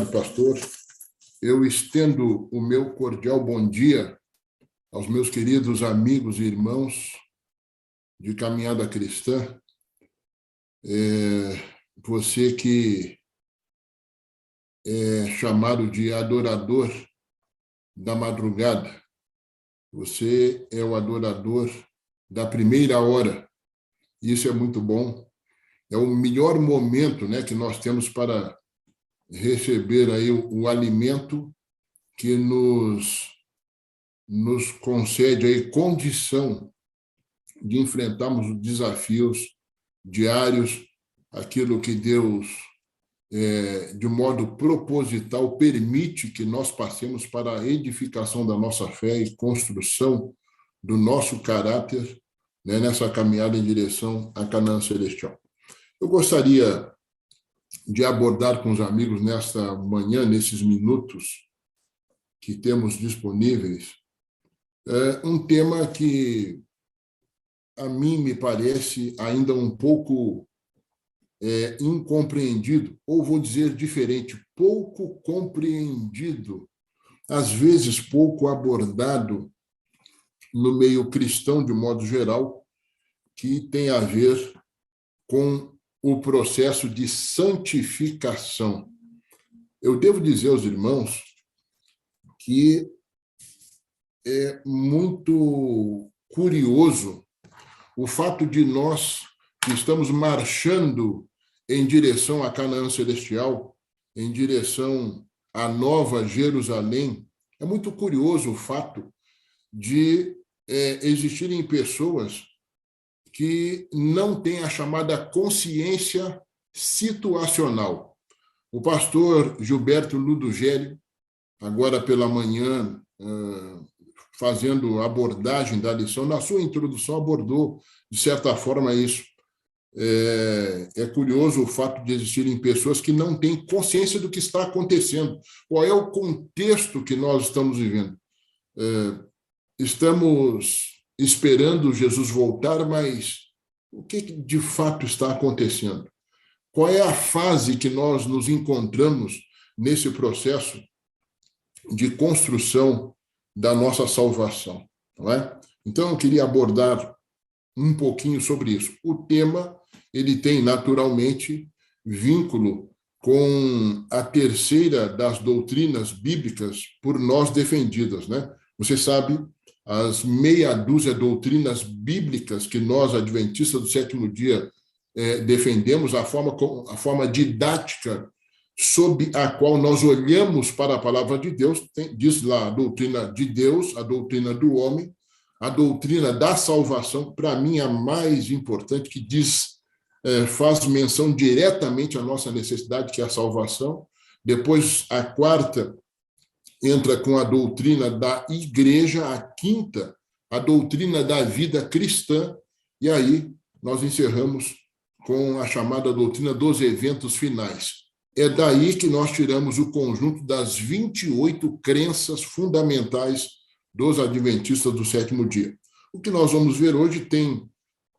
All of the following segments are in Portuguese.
obrigado, pastor. Eu estendo o meu cordial bom dia aos meus queridos amigos e irmãos de Caminhada Cristã. Você que é chamado de adorador da madrugada, você é o adorador da primeira hora. Isso é muito bom. É o melhor momento, né, que nós temos para receber aí o alimento que nos concede aí condição de enfrentarmos os desafios diários, aquilo que Deus, de modo proposital, permite que nós passemos para a edificação da nossa fé e construção do nosso caráter, né, nessa caminhada em direção à Canaã Celestial. Eu gostaria de abordar com os amigos nesta manhã, nesses minutos que temos disponíveis, um tema que a mim me parece ainda um pouco incompreendido, ou vou dizer diferente, pouco compreendido, às vezes pouco abordado no meio cristão de modo geral, que tem a ver com o processo de santificação. Eu devo dizer aos irmãos que é muito curioso o fato de nós que estamos marchando em direção à Canaã Celestial, em direção à Nova Jerusalém. É muito curioso o fato de existirem pessoas que não têm a chamada consciência situacional. O pastor Gilberto Ludogério, agora pela manhã, fazendo abordagem da lição, na sua introdução abordou, de certa forma, isso. É curioso o fato de existirem pessoas que não têm consciência do que está acontecendo. Qual é o contexto que nós estamos vivendo? Estamos esperando Jesus voltar, mas o que de fato está acontecendo? Qual é a fase que nós nos encontramos nesse processo de construção da nossa salvação, não é? Então, eu queria abordar um pouquinho sobre isso. O tema, ele tem naturalmente vínculo com a terceira das doutrinas bíblicas por nós defendidas, né? Você sabe, as meia dúzia doutrinas bíblicas que nós, adventistas do sétimo dia, defendemos, a forma didática sob a qual nós olhamos para a palavra de Deus, diz lá a doutrina de Deus, a doutrina do homem, a doutrina da salvação, para mim a mais importante, que faz menção diretamente à nossa necessidade, que é a salvação. Depois, a quarta entra com a doutrina da igreja, a quinta, a doutrina da vida cristã, e aí nós encerramos com a chamada doutrina dos eventos finais. É daí que nós tiramos o conjunto das 28 crenças fundamentais dos adventistas do sétimo dia. O que nós vamos ver hoje tem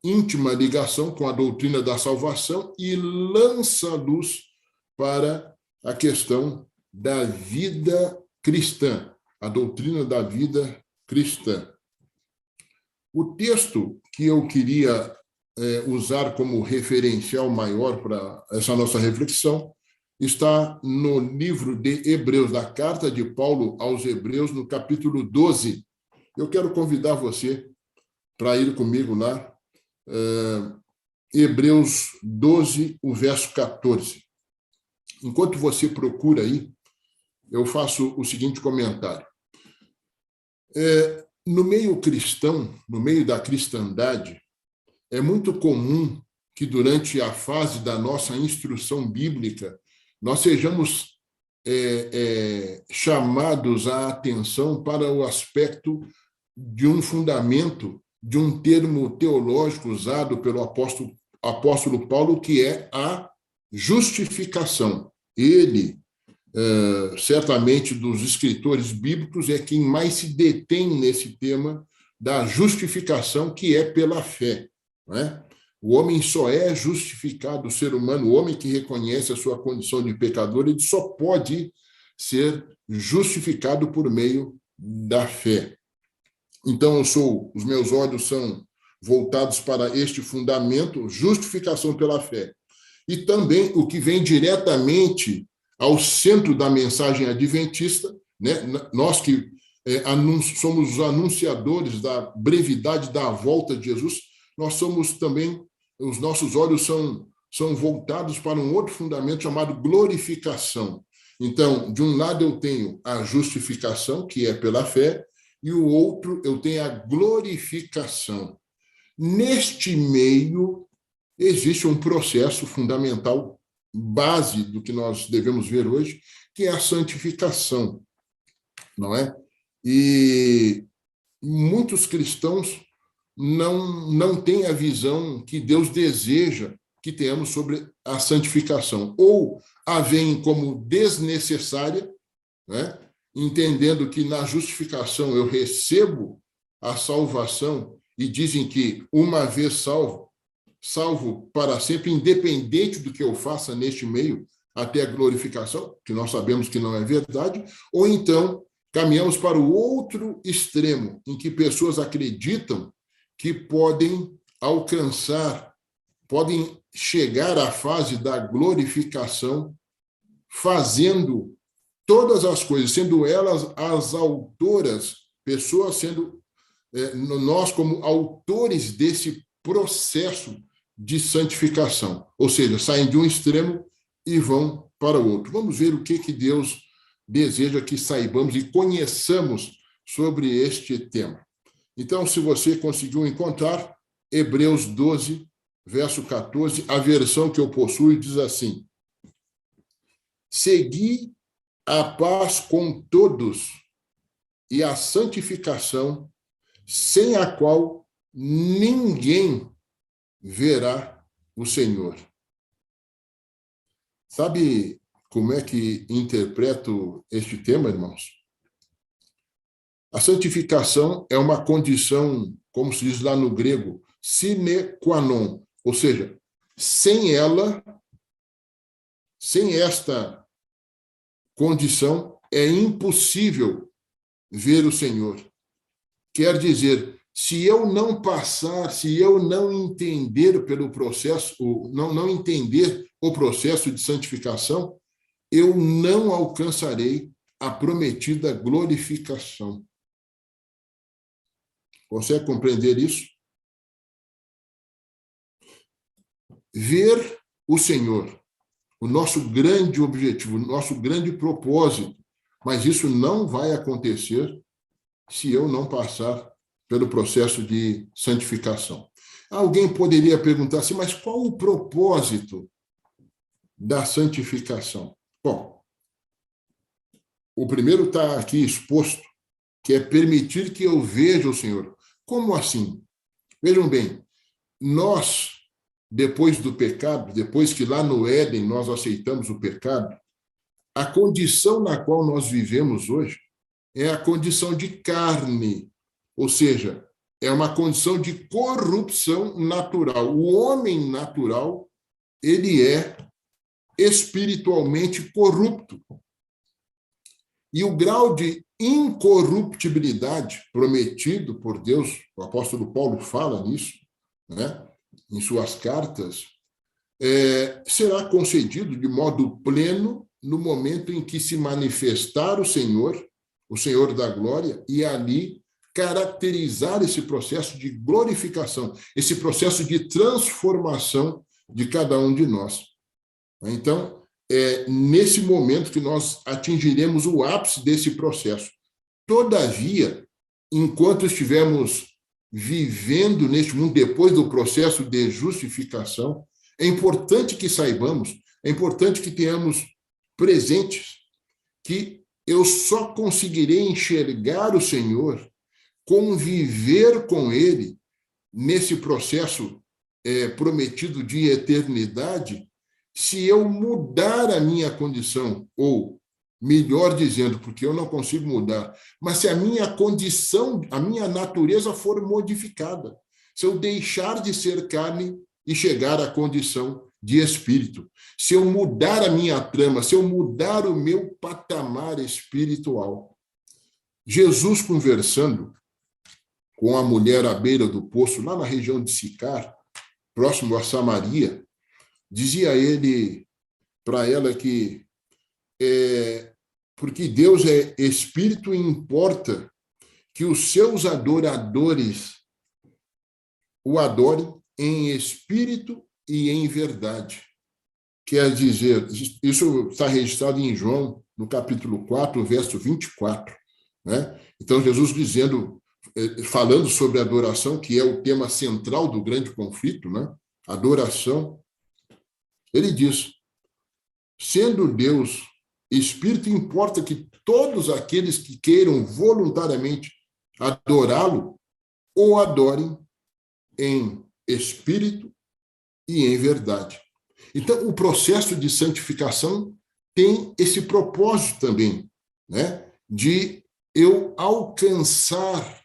íntima ligação com a doutrina da salvação e lança luz para a questão da vida cristã, a doutrina da vida cristã. O texto que eu queria usar como referencial maior para essa nossa reflexão está no livro de Hebreus, da carta de Paulo aos Hebreus, no capítulo 12. Eu quero convidar você para ir comigo lá, Hebreus 12, o verso 14. Enquanto você procura aí, eu faço o seguinte comentário. No meio cristão, no meio da cristandade, é muito comum que durante a fase da nossa instrução bíblica, nós sejamos chamados à atenção para o aspecto de um fundamento, de um termo teológico usado pelo apóstolo Paulo, que é a justificação. Ele, certamente, dos escritores bíblicos, é quem mais se detém nesse tema da justificação, que é pela fé, não é? O homem só é justificado, o ser humano, o homem que reconhece a sua condição de pecador, ele só pode ser justificado por meio da fé. Então, os meus olhos são voltados para este fundamento, justificação pela fé. E também o que vem diretamente ao centro da mensagem adventista, né? Nós que somos os anunciadores da brevidade da volta de Jesus, nós somos também, os nossos olhos são voltados para um outro fundamento chamado glorificação. Então, de um lado eu tenho a justificação, que é pela fé, e o outro eu tenho a glorificação. Neste meio, existe um processo fundamental, base do que nós devemos ver hoje, que é a santificação, não é? E muitos cristãos não têm a visão que Deus deseja que tenhamos sobre a santificação, ou a veem como desnecessária, né? Entendendo que na justificação eu recebo a salvação e dizem que uma vez salvo para sempre, independente do que eu faça neste meio, até a glorificação, que nós sabemos que não é verdade, ou então caminhamos para o outro extremo, em que pessoas acreditam que podem alcançar, podem chegar à fase da glorificação fazendo todas as coisas, sendo elas as autoras, pessoas sendo nós como autores desse processo de santificação, ou seja, saem de um extremo e vão para o outro. Vamos ver o que Deus deseja que saibamos e conheçamos sobre este tema. Então, se você conseguiu encontrar, Hebreus 12, verso 14, a versão que eu possuo diz assim: segui a paz com todos e a santificação, sem a qual ninguém verá o Senhor. Sabe como é que interpreto este tema, irmãos? A santificação é uma condição, como se diz lá no grego, sine qua non, ou seja, sem ela, sem esta condição, é impossível ver o Senhor. Quer dizer, se eu não passar, se eu não entender pelo processo, não entender o processo de santificação, eu não alcançarei a prometida glorificação. Consegue compreender isso? Ver o Senhor, o nosso grande objetivo, o nosso grande propósito, mas isso não vai acontecer se eu não passar pelo processo de santificação. Alguém poderia perguntar assim, mas qual o propósito da santificação? Bom, o primeiro está aqui exposto, que é permitir que eu veja o Senhor. Como assim? Vejam bem, nós, depois do pecado, depois que lá no Éden nós aceitamos o pecado, a condição na qual nós vivemos hoje é a condição de carne, ou seja, é uma condição de corrupção natural. O homem natural, ele é espiritualmente corrupto. E o grau de incorruptibilidade prometido por Deus, o apóstolo Paulo fala nisso, né, em suas cartas, será concedido de modo pleno no momento em que se manifestar o Senhor da glória, e ali caracterizar esse processo de glorificação, esse processo de transformação de cada um de nós. Então, é nesse momento que nós atingiremos o ápice desse processo. Todavia, enquanto estivermos vivendo neste mundo, depois do processo de justificação, é importante que saibamos, é importante que tenhamos presentes que eu só conseguirei enxergar o Senhor, conviver com Ele nesse processo prometido de eternidade, se eu mudar a minha condição, ou melhor dizendo, porque eu não consigo mudar, mas se a minha condição, a minha natureza for modificada, se eu deixar de ser carne e chegar à condição de espírito. Se eu mudar a minha trama, se eu mudar o meu patamar espiritual. Jesus conversando com a mulher à beira do poço, lá na região de Sicar, próximo a Samaria, dizia ele para ela que porque Deus é espírito e importa que os seus adoradores o adorem em espírito e em verdade. Quer dizer, isso está registrado em João, no capítulo 4, verso 24. Né? Então, Jesus dizendo, falando sobre adoração, que é o tema central do grande conflito, né? Adoração, ele diz, sendo Deus espírito, importa que todos aqueles que queiram voluntariamente adorá-lo, o adorem em espírito e em verdade. Então, o processo de santificação tem esse propósito também, né? De eu alcançar,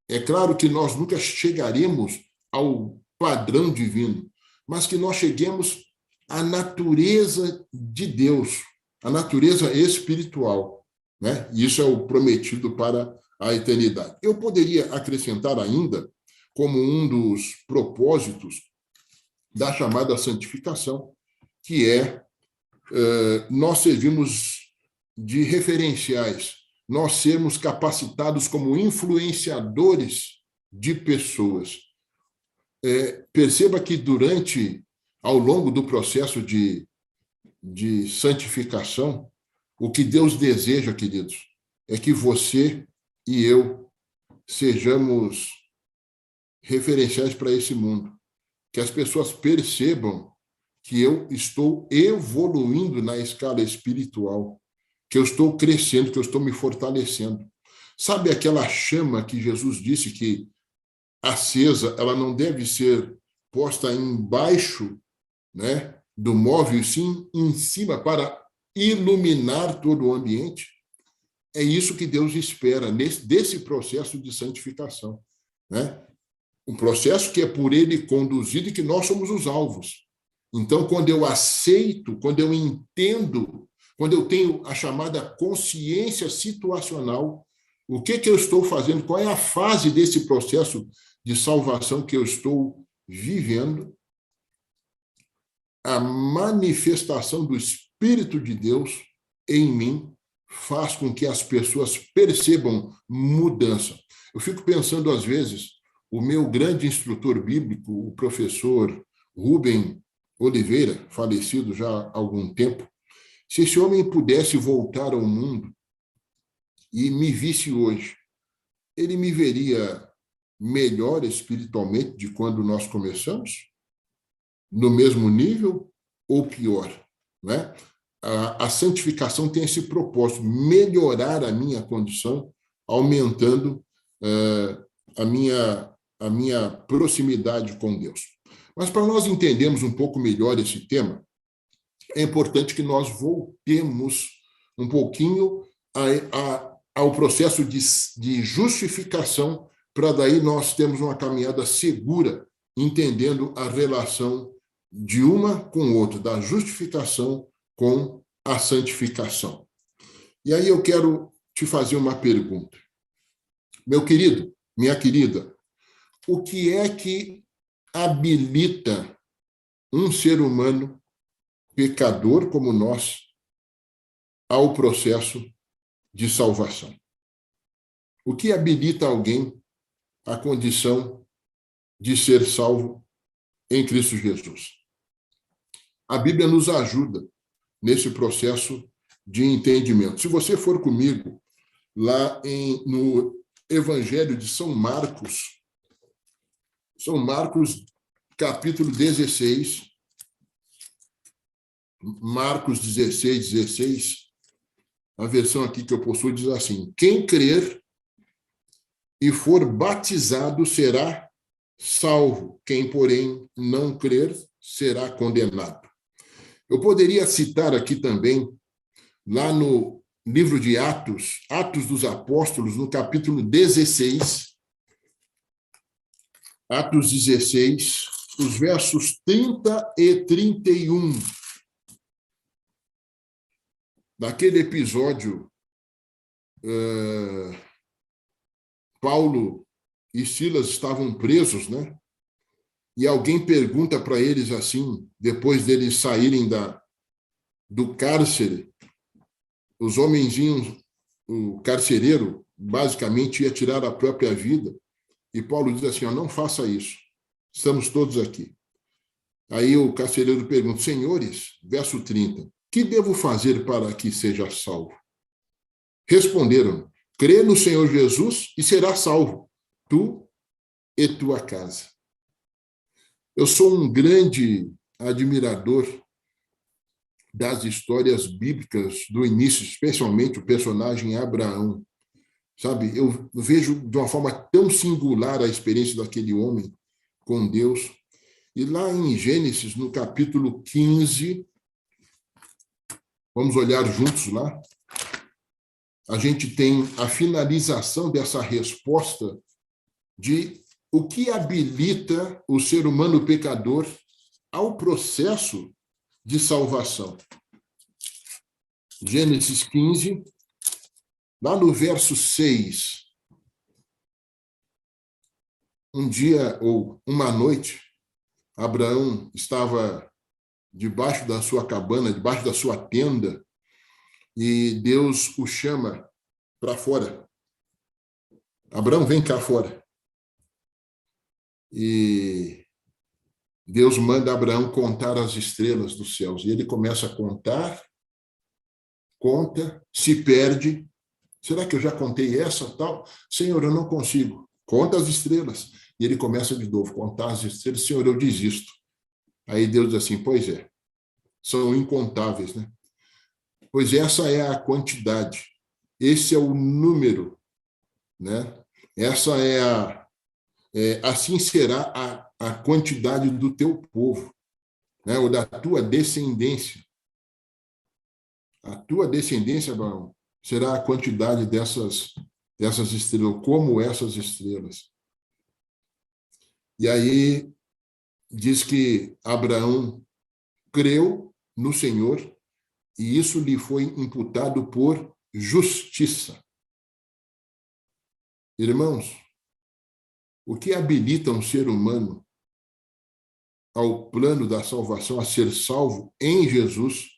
é claro que nós nunca chegaremos ao padrão divino, mas que nós cheguemos à natureza de Deus, à natureza espiritual, né? E isso é o prometido para a eternidade. Eu poderia acrescentar ainda, como um dos propósitos da chamada santificação, que nós servimos de referenciais, nós sermos capacitados como influenciadores de pessoas. Perceba que ao longo do processo de santificação, o que Deus deseja, queridos, é que você e eu sejamos referenciais para esse mundo, que as pessoas percebam que eu estou evoluindo na escala espiritual, que eu estou crescendo, que eu estou me fortalecendo. Sabe aquela chama que Jesus disse que acesa, ela não deve ser posta embaixo, né, do móvel, sim em cima, para iluminar todo o ambiente? É isso que Deus espera desse processo de santificação, né? Um processo que é por ele conduzido e que nós somos os alvos. Então, quando eu aceito, quando eu entendo, quando eu tenho a chamada consciência situacional, o que eu estou fazendo, qual é a fase desse processo de salvação que eu estou vivendo, a manifestação do Espírito de Deus em mim faz com que as pessoas percebam mudança. Eu fico pensando, às vezes, o meu grande instrutor bíblico, o professor Rubem Oliveira, falecido já há algum tempo, se esse homem pudesse voltar ao mundo e me visse hoje, ele me veria melhor espiritualmente de quando nós começamos? No mesmo nível ou pior? Né? A santificação tem esse propósito, melhorar a minha condição, aumentando a minha proximidade com Deus. Mas para nós entendermos um pouco melhor esse tema, é importante que nós voltemos um pouquinho ao processo de justificação, para daí nós termos uma caminhada segura, entendendo a relação de uma com outra, da justificação com a santificação. E aí eu quero te fazer uma pergunta. Meu querido, minha querida, o que é que habilita um ser humano pecador como nós ao processo de salvação? O que habilita alguém à condição de ser salvo em Cristo Jesus? A Bíblia nos ajuda nesse processo de entendimento. Se você for comigo lá no Evangelho de São Marcos, capítulo 16, Marcos 16, 16, a versão aqui que eu possuo diz assim: quem crer e for batizado será salvo, quem, porém, não crer será condenado. Eu poderia citar aqui também, lá no livro de Atos, Atos dos Apóstolos, no capítulo 16, Atos 16, os versos 30 e 31. Naquele episódio, Paulo e Silas estavam presos, né? E alguém pergunta para eles assim, depois deles saírem do cárcere, os homenzinhos, o carcereiro, basicamente ia tirar a própria vida. E Paulo diz assim, ó, não faça isso, estamos todos aqui. Aí o carcereiro pergunta, senhores, verso 30, que devo fazer para que seja salvo? Responderam, crê no Senhor Jesus e serás salvo, tu e tua casa. Eu sou um grande admirador das histórias bíblicas do início, especialmente o personagem Abraão. Sabe, eu vejo de uma forma tão singular a experiência daquele homem com Deus. E lá em Gênesis, no capítulo 15, vamos olhar juntos lá, a gente tem a finalização dessa resposta de o que habilita o ser humano pecador ao processo de salvação. Gênesis 15, lá no verso 6. Um dia ou uma noite, Abraão estava debaixo da sua cabana, debaixo da sua tenda, e Deus o chama para fora. Abraão, vem cá fora. E Deus manda Abraão contar as estrelas dos céus. E ele começa a contar, conta, se perde. Será que eu já contei essa tal? Senhor, eu não consigo. Conta as estrelas. E ele começa de novo, contar as estrelas. Senhor, eu desisto. Aí Deus diz assim, pois é, são incontáveis, né? Pois essa é a quantidade. Esse é o número, né? Essa assim será a quantidade do teu povo, né? Ou da tua descendência. A tua descendência, Abraão, será a quantidade dessas estrelas, como essas estrelas. E aí diz que Abraão creu no Senhor e isso lhe foi imputado por justiça. Irmãos, o que habilita um ser humano ao plano da salvação, a ser salvo em Jesus,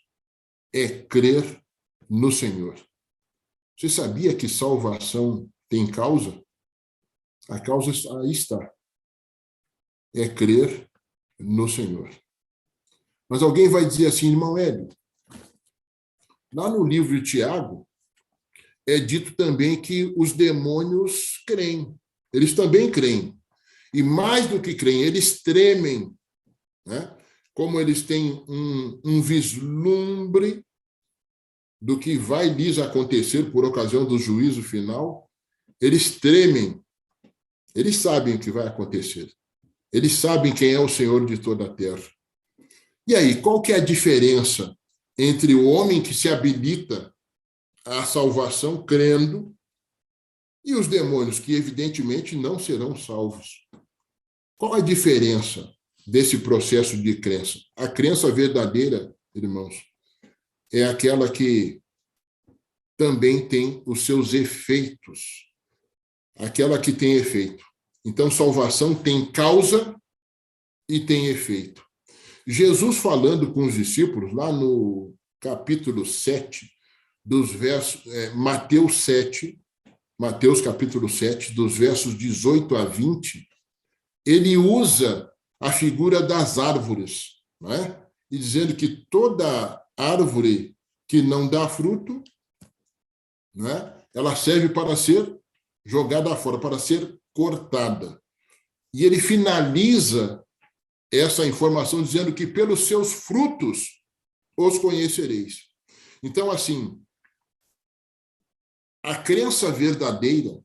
é crer no Senhor. Você sabia que salvação tem causa? A causa aí está. É crer no Senhor. Mas alguém vai dizer assim, irmão Hélio, lá no livro de Tiago, é dito também que os demônios creem. Eles também creem. E mais do que creem, eles tremem, né? Como eles têm um vislumbre do que vai lhes acontecer por ocasião do juízo final, eles tremem. Eles sabem o que vai acontecer. Eles sabem quem é o Senhor de toda a terra. E aí, qual que é a diferença entre o homem que se habilita à salvação crendo e os demônios que evidentemente não serão salvos? Qual a diferença desse processo de crença? A crença verdadeira, irmãos, é aquela que também tem os seus efeitos. Aquela que tem efeito. Então, salvação tem causa e tem efeito. Jesus falando com os discípulos, lá no capítulo 7, dos versos, Mateus capítulo 7, dos versos 18 a 20, ele usa a figura das árvores, não é? E dizendo que toda árvore que não dá fruto, não é? Ela serve para ser jogada fora, para ser cortada. E ele finaliza essa informação dizendo que pelos seus frutos os conhecereis. Então, assim, a crença verdadeira,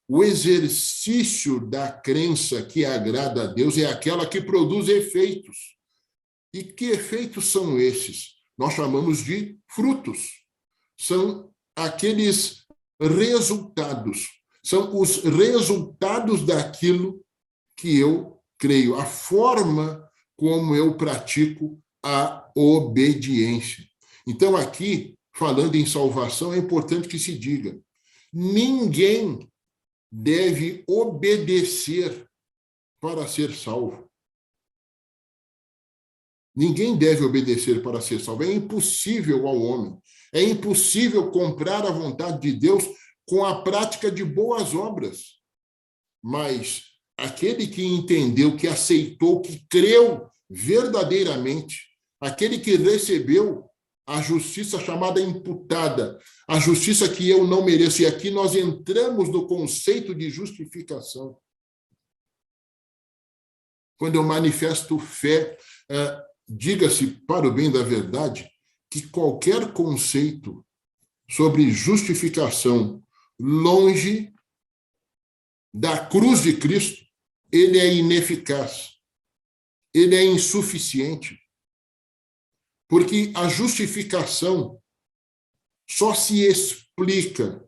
o exercício da crença que agrada a Deus é aquela que produz efeitos. E que efeitos são esses? Nós chamamos de frutos. São aqueles resultados. São os resultados daquilo que eu creio, a forma como eu pratico a obediência. Então, aqui, falando em salvação, é importante que se diga: ninguém deve obedecer para ser salvo. Ninguém deve obedecer para ser salvo. É impossível ao homem. É impossível comprar a vontade de Deus com a prática de boas obras. Mas aquele que entendeu, que aceitou, que creu verdadeiramente, aquele que recebeu a justiça chamada imputada, a justiça que eu não mereço. E aqui nós entramos no conceito de justificação. Quando eu manifesto fé, diga-se, para o bem da verdade, que qualquer conceito sobre justificação longe da cruz de Cristo, ele é ineficaz, ele é insuficiente, porque a justificação só se explica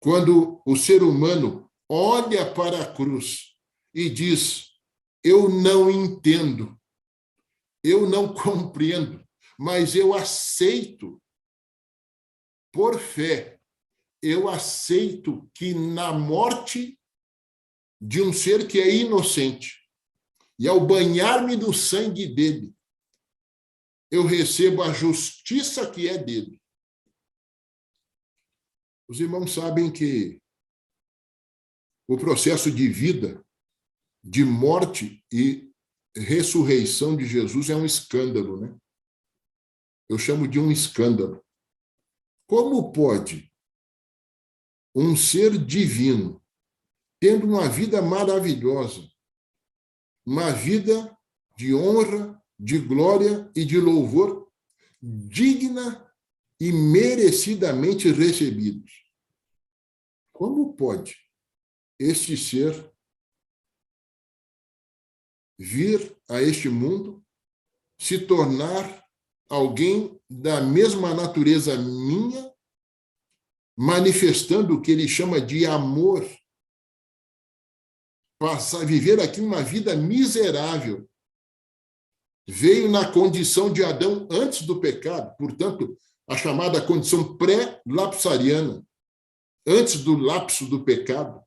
quando o ser humano olha para a cruz e diz: eu não entendo, eu não compreendo, mas eu aceito por fé, eu aceito que na morte de um ser que é inocente, e ao banhar-me no sangue dele, eu recebo a justiça que é dele. Os irmãos sabem que o processo de vida, de morte e ressurreição de Jesus é um escândalo, né? Eu chamo de um escândalo. Como pode um ser divino, tendo uma vida maravilhosa, uma vida de honra, de glória e de louvor, digna e merecidamente recebidos, como pode este ser vir a este mundo, se tornar alguém da mesma natureza minha, manifestando o que ele chama de amor, passar a viver aqui uma vida miserável? Veio na condição de Adão antes do pecado, portanto, a chamada condição pré-lapsariana, antes do lapso do pecado,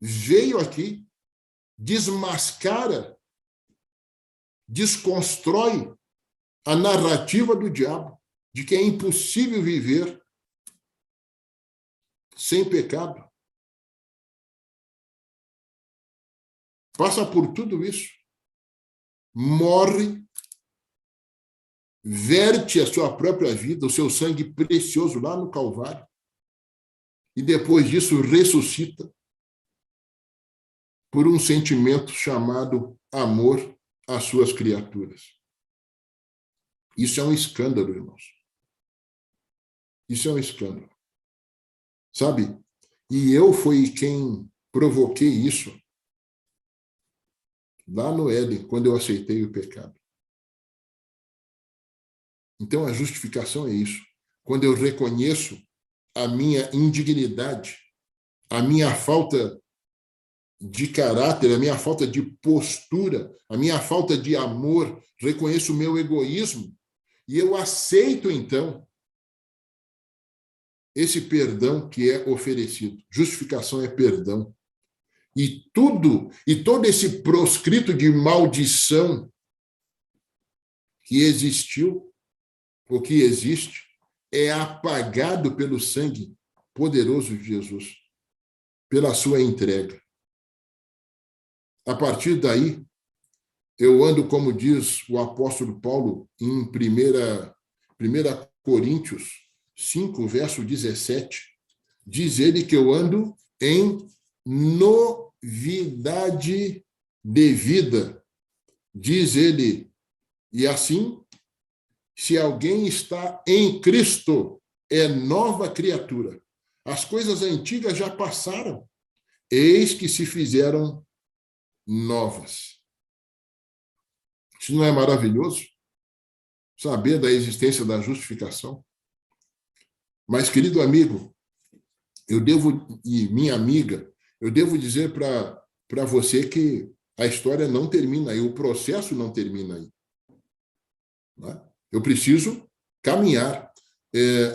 veio aqui, desmascara, desconstrói a narrativa do diabo de que é impossível viver sem pecado. Passa por tudo isso, morre, verte a sua própria vida, o seu sangue precioso lá no Calvário, e depois disso ressuscita por um sentimento chamado amor às suas criaturas. Isso é um escândalo, irmãos. Isso é um escândalo. Sabe? E eu fui quem provoquei isso lá no Éden, quando eu aceitei o pecado. Então, a justificação é isso. Quando eu reconheço a minha indignidade, a minha falta de caráter, a minha falta de postura, a minha falta de amor, reconheço o meu egoísmo, e eu aceito, então, esse perdão que é oferecido. Justificação é perdão. E todo esse proscrito de maldição que existiu, ou que existe, é apagado pelo sangue poderoso de Jesus, pela sua entrega. A partir daí, eu ando, como diz o apóstolo Paulo em 1 Coríntios 5, verso 17, diz ele que eu ando em novidade de vida. Diz ele, e assim, se alguém está em Cristo, é nova criatura. As coisas antigas já passaram, eis que se fizeram novas. Isso não é maravilhoso? Saber da existência da justificação? Mas, querido amigo, e minha amiga, eu devo dizer para para você que a história não termina aí, o processo não termina aí. Né? Eu preciso caminhar.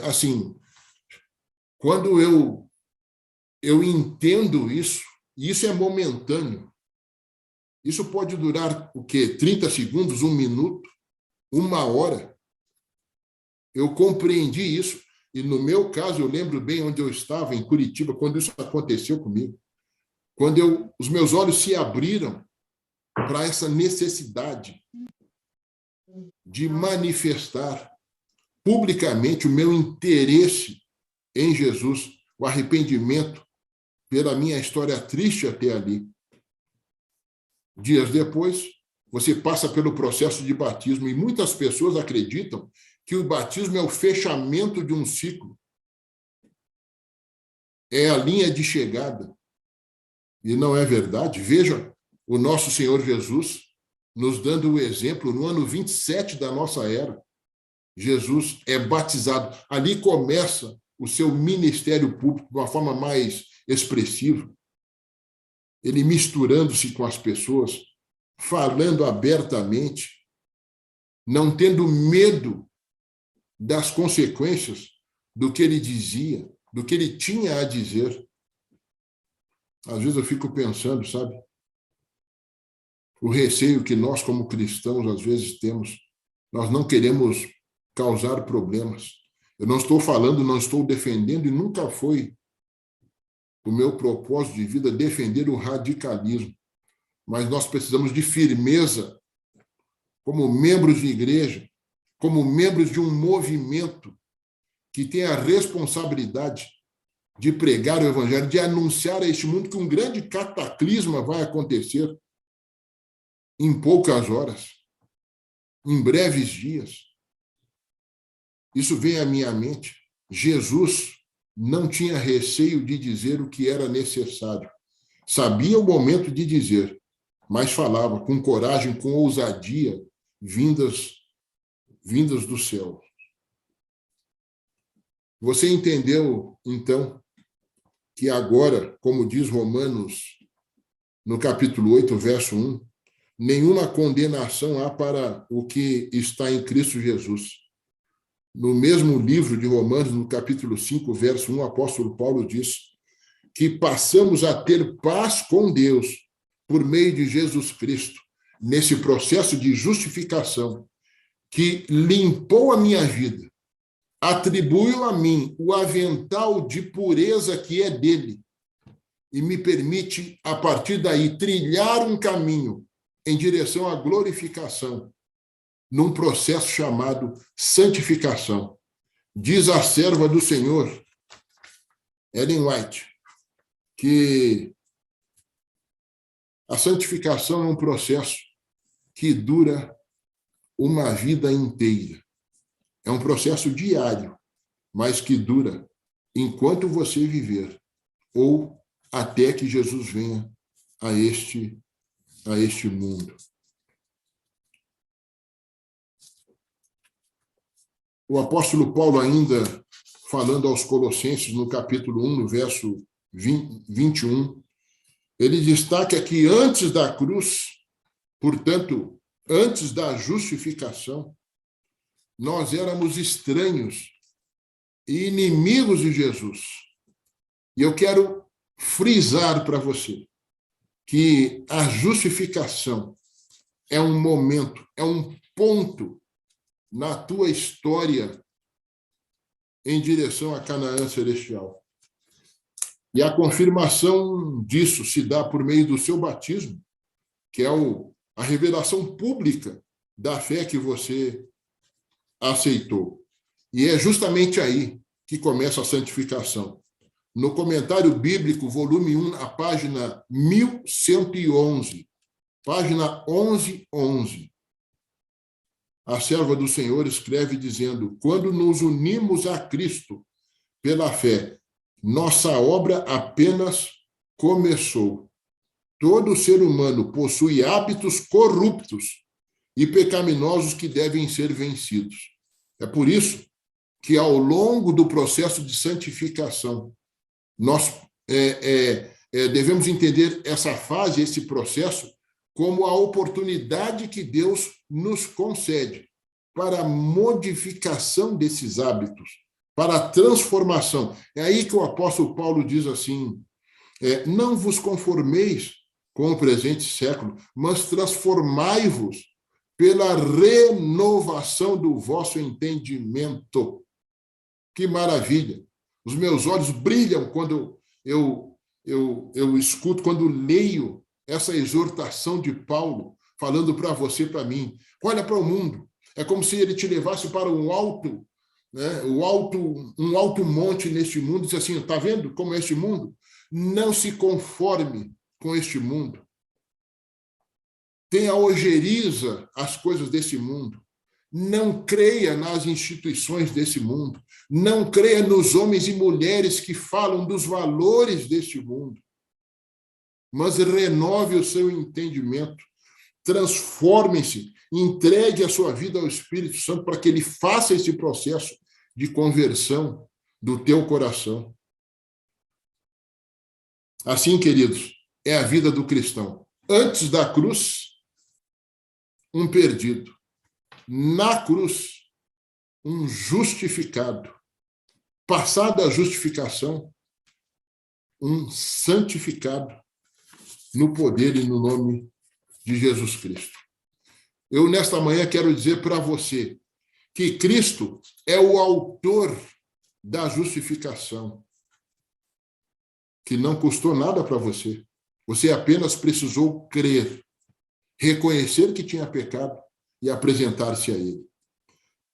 Assim, quando eu entendo isso, e isso é momentâneo, isso pode durar o quê? 30 segundos, 1 minuto, 1 hora. Eu compreendi isso, e no meu caso, eu lembro bem onde eu estava, em Curitiba, quando isso aconteceu comigo. Quando os meus olhos se abriram para essa necessidade de manifestar publicamente o meu interesse em Jesus, o arrependimento pela minha história triste até ali. Dias depois, você passa pelo processo de batismo e muitas pessoas acreditam que o batismo é o fechamento de um ciclo, é a linha de chegada. E não é verdade. Veja o nosso Senhor Jesus nos dando o exemplo no ano 27 da nossa era. Jesus é batizado. Ali começa o seu ministério público de uma forma mais expressiva. Ele misturando-se com as pessoas, falando abertamente, não tendo medo das consequências do que ele dizia, do que ele tinha a dizer. Às vezes eu fico pensando, sabe? O receio que nós, como cristãos, às vezes temos. Nós não queremos causar problemas. Eu não estou falando, não estou defendendo, e nunca foi o meu propósito de vida defender o radicalismo. Mas nós precisamos de firmeza como membros de igreja, como membros de um movimento que tem a responsabilidade de pregar o evangelho, de anunciar a este mundo que um grande cataclisma vai acontecer em poucas horas, em breves dias. Isso vem à minha mente. Jesus não tinha receio de dizer o que era necessário. Sabia o momento de dizer, mas falava com coragem, com ousadia, vindas do céu. Você entendeu, então, que agora, como diz Romanos, no capítulo 8, verso 1, nenhuma condenação há para o que está em Cristo Jesus. No mesmo livro de Romanos, no capítulo 5, verso 1, o apóstolo Paulo diz que passamos a ter paz com Deus por meio de Jesus Cristo, nesse processo de justificação, que limpou a minha vida, atribuiu a mim o avental de pureza que é dele e me permite, a partir daí, trilhar um caminho em direção à glorificação, num processo chamado santificação. Diz a serva do Senhor, Ellen White, que a santificação é um processo que dura uma vida inteira. É um processo diário, mas que dura enquanto você viver, ou até que Jesus venha a este mundo. O apóstolo Paulo, ainda falando aos Colossenses, no capítulo 1, no verso 21, ele destaca que antes da cruz, portanto, antes da justificação, nós éramos estranhos e inimigos de Jesus. E eu quero frisar para você que a justificação é um momento, é um ponto na tua história em direção a Canaã celestial. E a confirmação disso se dá por meio do seu batismo, que é a revelação pública da fé que você aceitou. E é justamente aí que começa a santificação. No comentário bíblico, volume 1, a página 1111, página 1111, a serva do Senhor escreve dizendo: quando nos unimos a Cristo pela fé, nossa obra apenas começou. Todo ser humano possui hábitos corruptos e pecaminosos que devem ser vencidos. É por isso que, ao longo do processo de santificação, nós devemos entender essa fase, esse processo, como a oportunidade que Deus nos concede para a modificação desses hábitos, para a transformação. É aí que o apóstolo Paulo diz assim, não vos conformeis com o presente século, mas transformai-vos pela renovação do vosso entendimento. Que maravilha! Os meus olhos brilham quando eu escuto, quando leio essa exortação de Paulo, falando para você, para mim. Olha para o mundo. É como se ele te levasse para um alto, né? um alto monte neste mundo, e diz assim, está vendo como é este mundo? Não se conforme com este mundo. Tenha ojeriza às coisas desse mundo. Não creia nas instituições desse mundo. Não creia nos homens e mulheres que falam dos valores deste mundo. Mas renove o seu entendimento. Transforme-se. Entregue a sua vida ao Espírito Santo para que ele faça esse processo de conversão do teu coração. Assim, queridos, é a vida do cristão. Antes da cruz, um perdido. Na cruz, um justificado. Passada a justificação, um santificado no poder e no nome de Jesus Cristo. Eu, nesta manhã, quero dizer para você que Cristo é o autor da justificação, que não custou nada para você. Você apenas precisou crer, reconhecer que tinha pecado e apresentar-se a ele.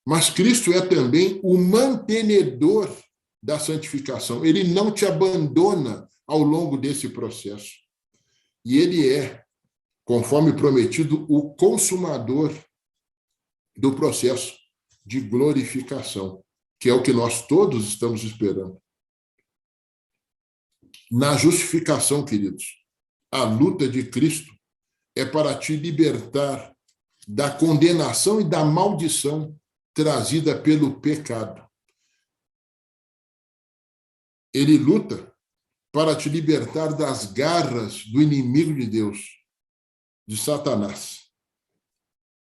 Mas Cristo é também o mantenedor da santificação. Ele não te abandona ao longo desse processo. E ele é, conforme prometido, o consumador do processo de glorificação, que é o que nós todos estamos esperando. Na justificação, queridos, a luta de Cristo é para te libertar da condenação e da maldição trazida pelo pecado. Ele luta para te libertar das garras do inimigo de Deus, de Satanás.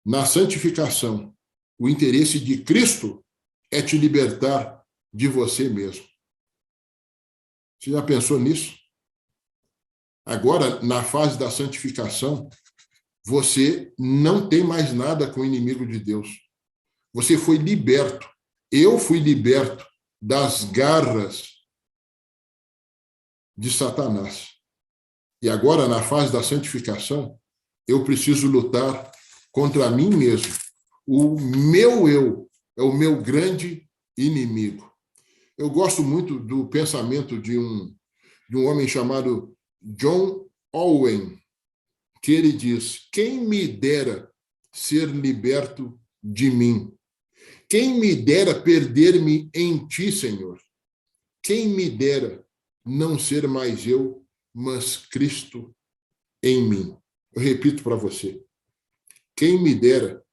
Na santificação, o interesse de Cristo é te libertar de você mesmo. Você já pensou nisso? Agora, na fase da santificação, você não tem mais nada com o inimigo de Deus. Você foi liberto. Eu fui liberto das garras de Satanás. E agora, na fase da santificação, eu preciso lutar contra mim mesmo. O meu eu é o meu grande inimigo. Eu gosto muito do pensamento de um homem chamado John Owen, que ele diz: quem me dera ser liberto de mim? Quem me dera perder-me em ti, Senhor? Quem me dera não ser mais eu, mas Cristo em mim? Eu repito para você: quem me dera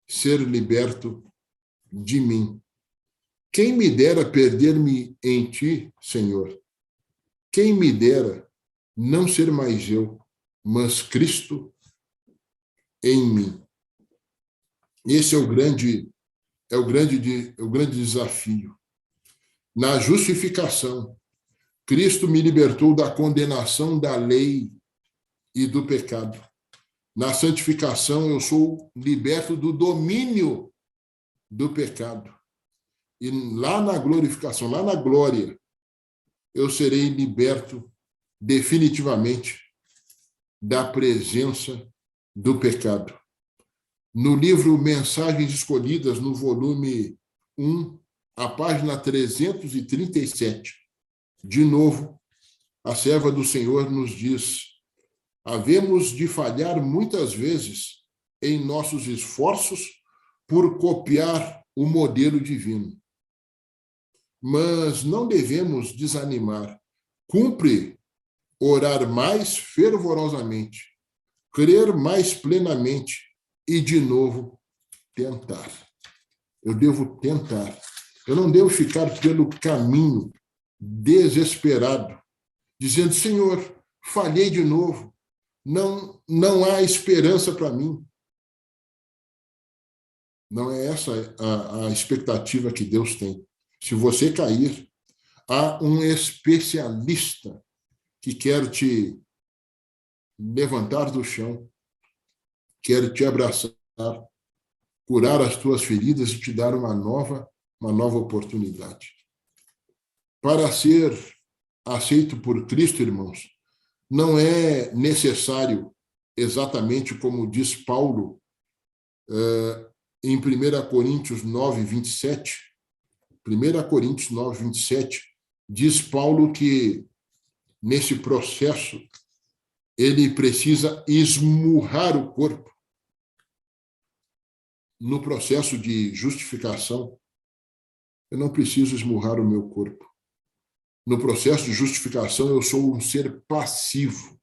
ser liberto de mim? Quem me dera perder-me em ti, Senhor? Quem me dera não ser mais eu, mas Cristo em mim? Esse é o grande desafio. Na justificação, Cristo me libertou da condenação da lei e do pecado. Na santificação, eu sou liberto do domínio do pecado. E lá na glorificação, lá na glória, eu serei liberto definitivamente da presença do pecado. No livro Mensagens Escolhidas, no volume 1, a página 337, de novo, a serva do Senhor nos diz: havemos de falhar muitas vezes em nossos esforços por copiar o modelo divino. Mas não devemos desanimar. Cumpre orar mais fervorosamente, crer mais plenamente e, de novo, tentar. Eu devo tentar. Eu não devo ficar pelo caminho desesperado, dizendo: Senhor, falhei de novo, não há esperança para mim. Não é essa a expectativa que Deus tem. Se você cair, há um especialista que quer te levantar do chão, quer te abraçar, curar as tuas feridas e te dar uma nova oportunidade. Para ser aceito por Cristo, irmãos, não é necessário, exatamente como diz Paulo em 1 Coríntios 9, 27. 1 Coríntios 9, 27, diz Paulo que, nesse processo, ele precisa esmurrar o corpo. No processo de justificação, eu não preciso esmurrar o meu corpo. No processo de justificação, eu sou um ser passivo.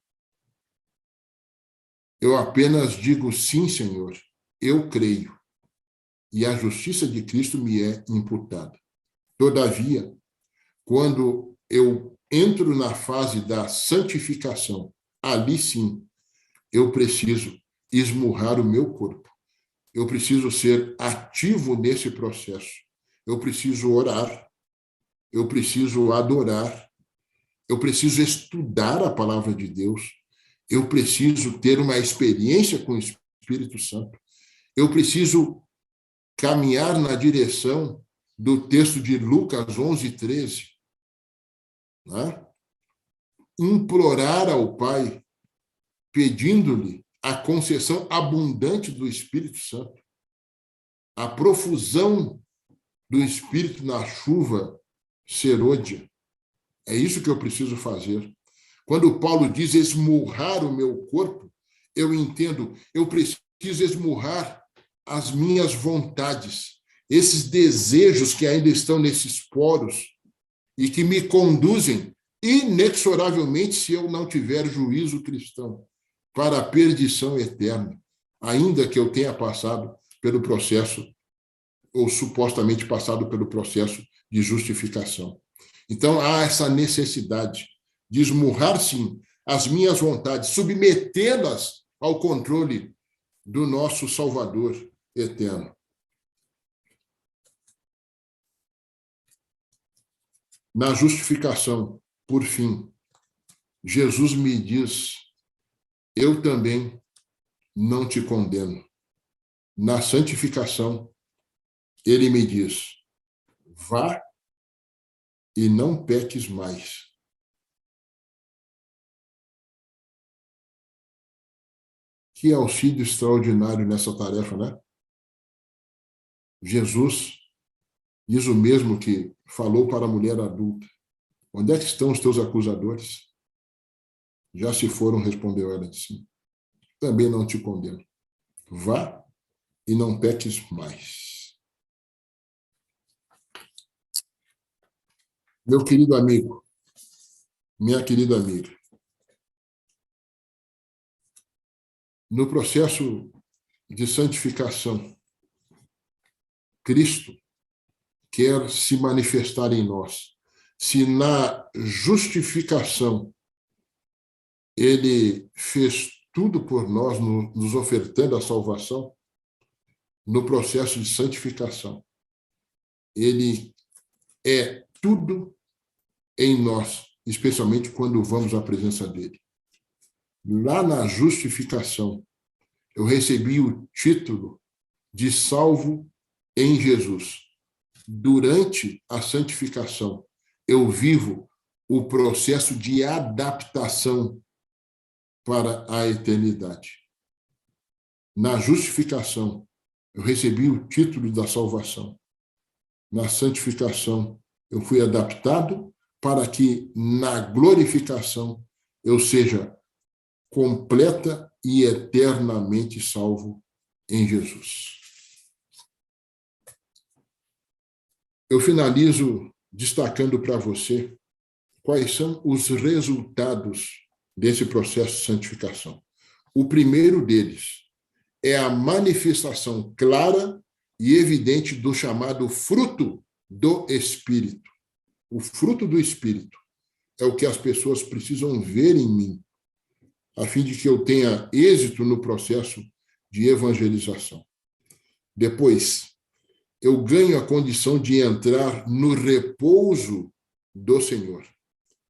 Eu apenas digo, sim, Senhor, eu creio, e a justiça de Cristo me é imputada. Todavia, quando eu entro na fase da santificação, ali sim, eu preciso esmurrar o meu corpo. Eu preciso ser ativo nesse processo. Eu preciso orar. Eu preciso adorar. Eu preciso estudar a palavra de Deus. Eu preciso ter uma experiência com o Espírito Santo. Eu preciso caminhar na direção do texto de Lucas 11, 13. Né? Implorar ao Pai, pedindo-lhe a concessão abundante do Espírito Santo, a profusão do Espírito na chuva serôdia. É isso que eu preciso fazer. Quando Paulo diz esmurrar o meu corpo, eu entendo, eu preciso esmurrar as minhas vontades, esses desejos que ainda estão nesses poros e que me conduzem inexoravelmente, se eu não tiver juízo cristão, para a perdição eterna, ainda que eu tenha passado pelo processo, ou supostamente passado pelo processo de justificação. Então, há essa necessidade de esmurrar, sim, as minhas vontades, submetê-las ao controle do nosso Salvador eterno. Na justificação, por fim, Jesus me diz, eu também não te condeno. Na santificação, ele me diz, vá e não peques mais. Que auxílio extraordinário nessa tarefa, né? Jesus diz o mesmo que falou para a mulher adulta. Onde é que estão os teus acusadores? Já se foram, respondeu ela assim. Também não te condeno. Vá e não peques mais. Meu querido amigo, minha querida amiga, no processo de santificação, Cristo quer se manifestar em nós. Se na justificação ele fez tudo por nós, nos ofertando a salvação, no processo de santificação, ele é tudo em nós, especialmente quando vamos à presença dele. Lá na justificação, eu recebi o título de salvo em Jesus. Durante a santificação, eu vivo o processo de adaptação para a eternidade. Na justificação, eu recebi o título da salvação. Na santificação, eu fui adaptado para que, na glorificação, eu seja completa e eternamente salvo em Jesus. Eu finalizo destacando para você quais são os resultados desse processo de santificação. O primeiro deles é a manifestação clara e evidente do chamado fruto do Espírito. O fruto do Espírito é o que as pessoas precisam ver em mim a fim de que eu tenha êxito no processo de evangelização. Depois, eu ganho a condição de entrar no repouso do Senhor.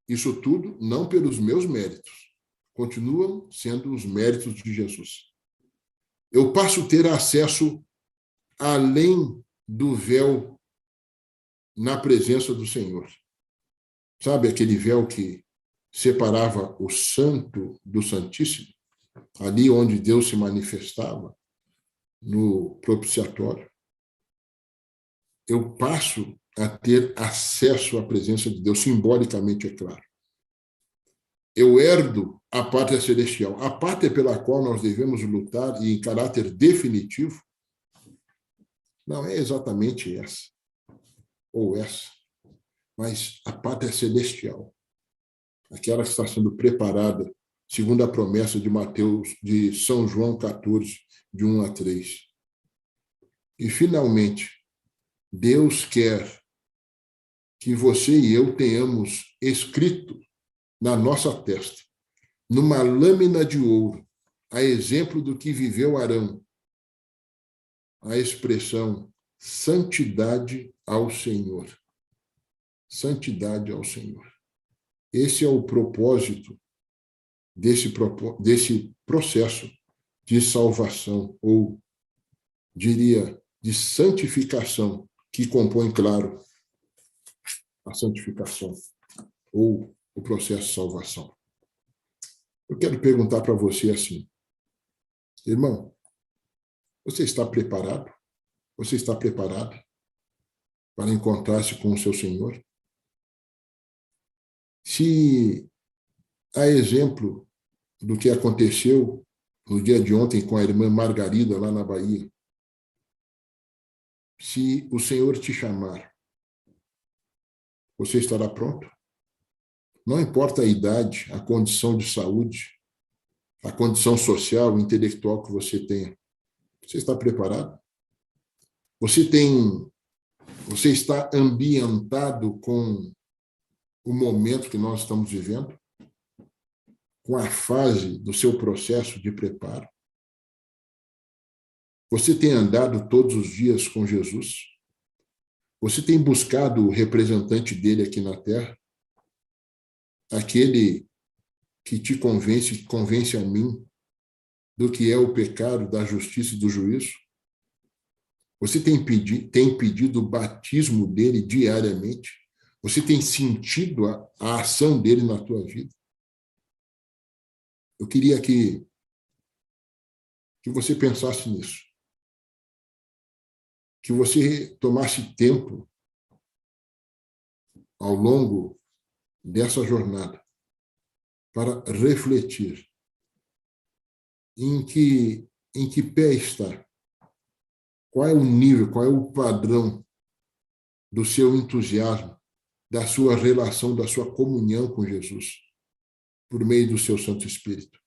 Isso tudo não pelos meus méritos, continuam sendo os méritos de Jesus. Eu passo a ter acesso além do véu na presença do Senhor. Sabe aquele véu que separava o santo do santíssimo? Ali onde Deus se manifestava, no propiciatório. Eu passo a ter acesso à presença de Deus, simbolicamente, é claro. Eu herdo a pátria celestial. A pátria pela qual nós devemos lutar e em caráter definitivo não é exatamente essa, ou essa, mas a pátria celestial, aquela que está sendo preparada segundo a promessa de Mateus, de São João 14, de 1 a 3. E, finalmente, Deus quer que você e eu tenhamos escrito na nossa testa, numa lâmina de ouro, a exemplo do que viveu Arão, a expressão santidade ao Senhor. Santidade ao Senhor. Esse é o propósito desse processo de salvação, ou, diria, de santificação, que compõe, claro, a santificação, ou o processo de salvação. Eu quero perguntar para você assim, irmão, você está preparado? Você está preparado para encontrar-se com o seu Senhor? Se, a exemplo do que aconteceu no dia de ontem com a irmã Margarida, lá na Bahia, se o Senhor te chamar, você estará pronto? Não importa a idade, a condição de saúde, a condição social, intelectual que você tenha. Você está preparado? Você está ambientado com o momento que nós estamos vivendo? Com a fase do seu processo de preparo? Você tem andado todos os dias com Jesus? Você tem buscado o representante dele aqui na Terra? Aquele que te convence, que convence a mim do que é o pecado, da justiça e do juízo? Você tem pedido o batismo dele diariamente? Você tem sentido a ação dele na tua vida? Eu queria que você pensasse nisso. Que você tomasse tempo ao longo dessa jornada para refletir em que pé está, qual é o nível, qual é o padrão do seu entusiasmo, da sua relação, da sua comunhão com Jesus, por meio do seu Santo Espírito.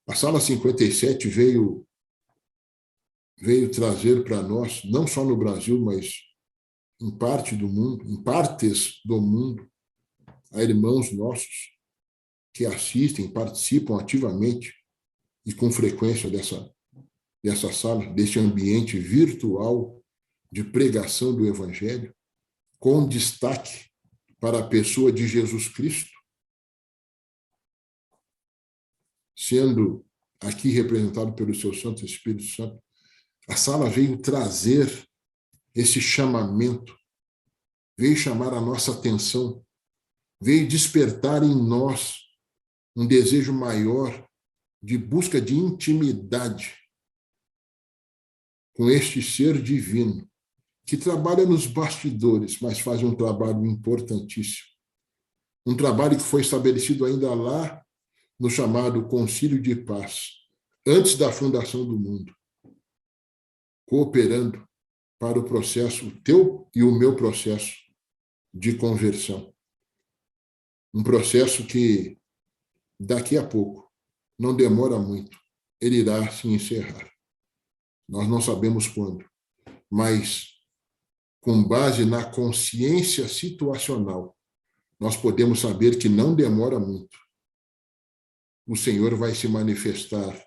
A Sala 57 veio trazer para nós, não só no Brasil, mas em parte do mundo, em partes do mundo, a irmãos nossos que assistem, participam ativamente e com frequência dessa sala, desse ambiente virtual de pregação do Evangelho, com destaque para a pessoa de Jesus Cristo, sendo aqui representado pelo seu Santo Espírito Santo. A sala veio trazer esse chamamento, veio chamar a nossa atenção, veio despertar em nós um desejo maior de busca de intimidade com este ser divino, que trabalha nos bastidores, mas faz um trabalho importantíssimo. Um trabalho que foi estabelecido ainda lá no chamado Concílio de Paz, antes da fundação do mundo, cooperando para o processo, o teu e o meu processo de conversão. Um processo que, daqui a pouco, não demora muito, ele irá se encerrar. Nós não sabemos quando, mas, com base na consciência situacional, nós podemos saber que não demora muito. o Senhor vai se manifestar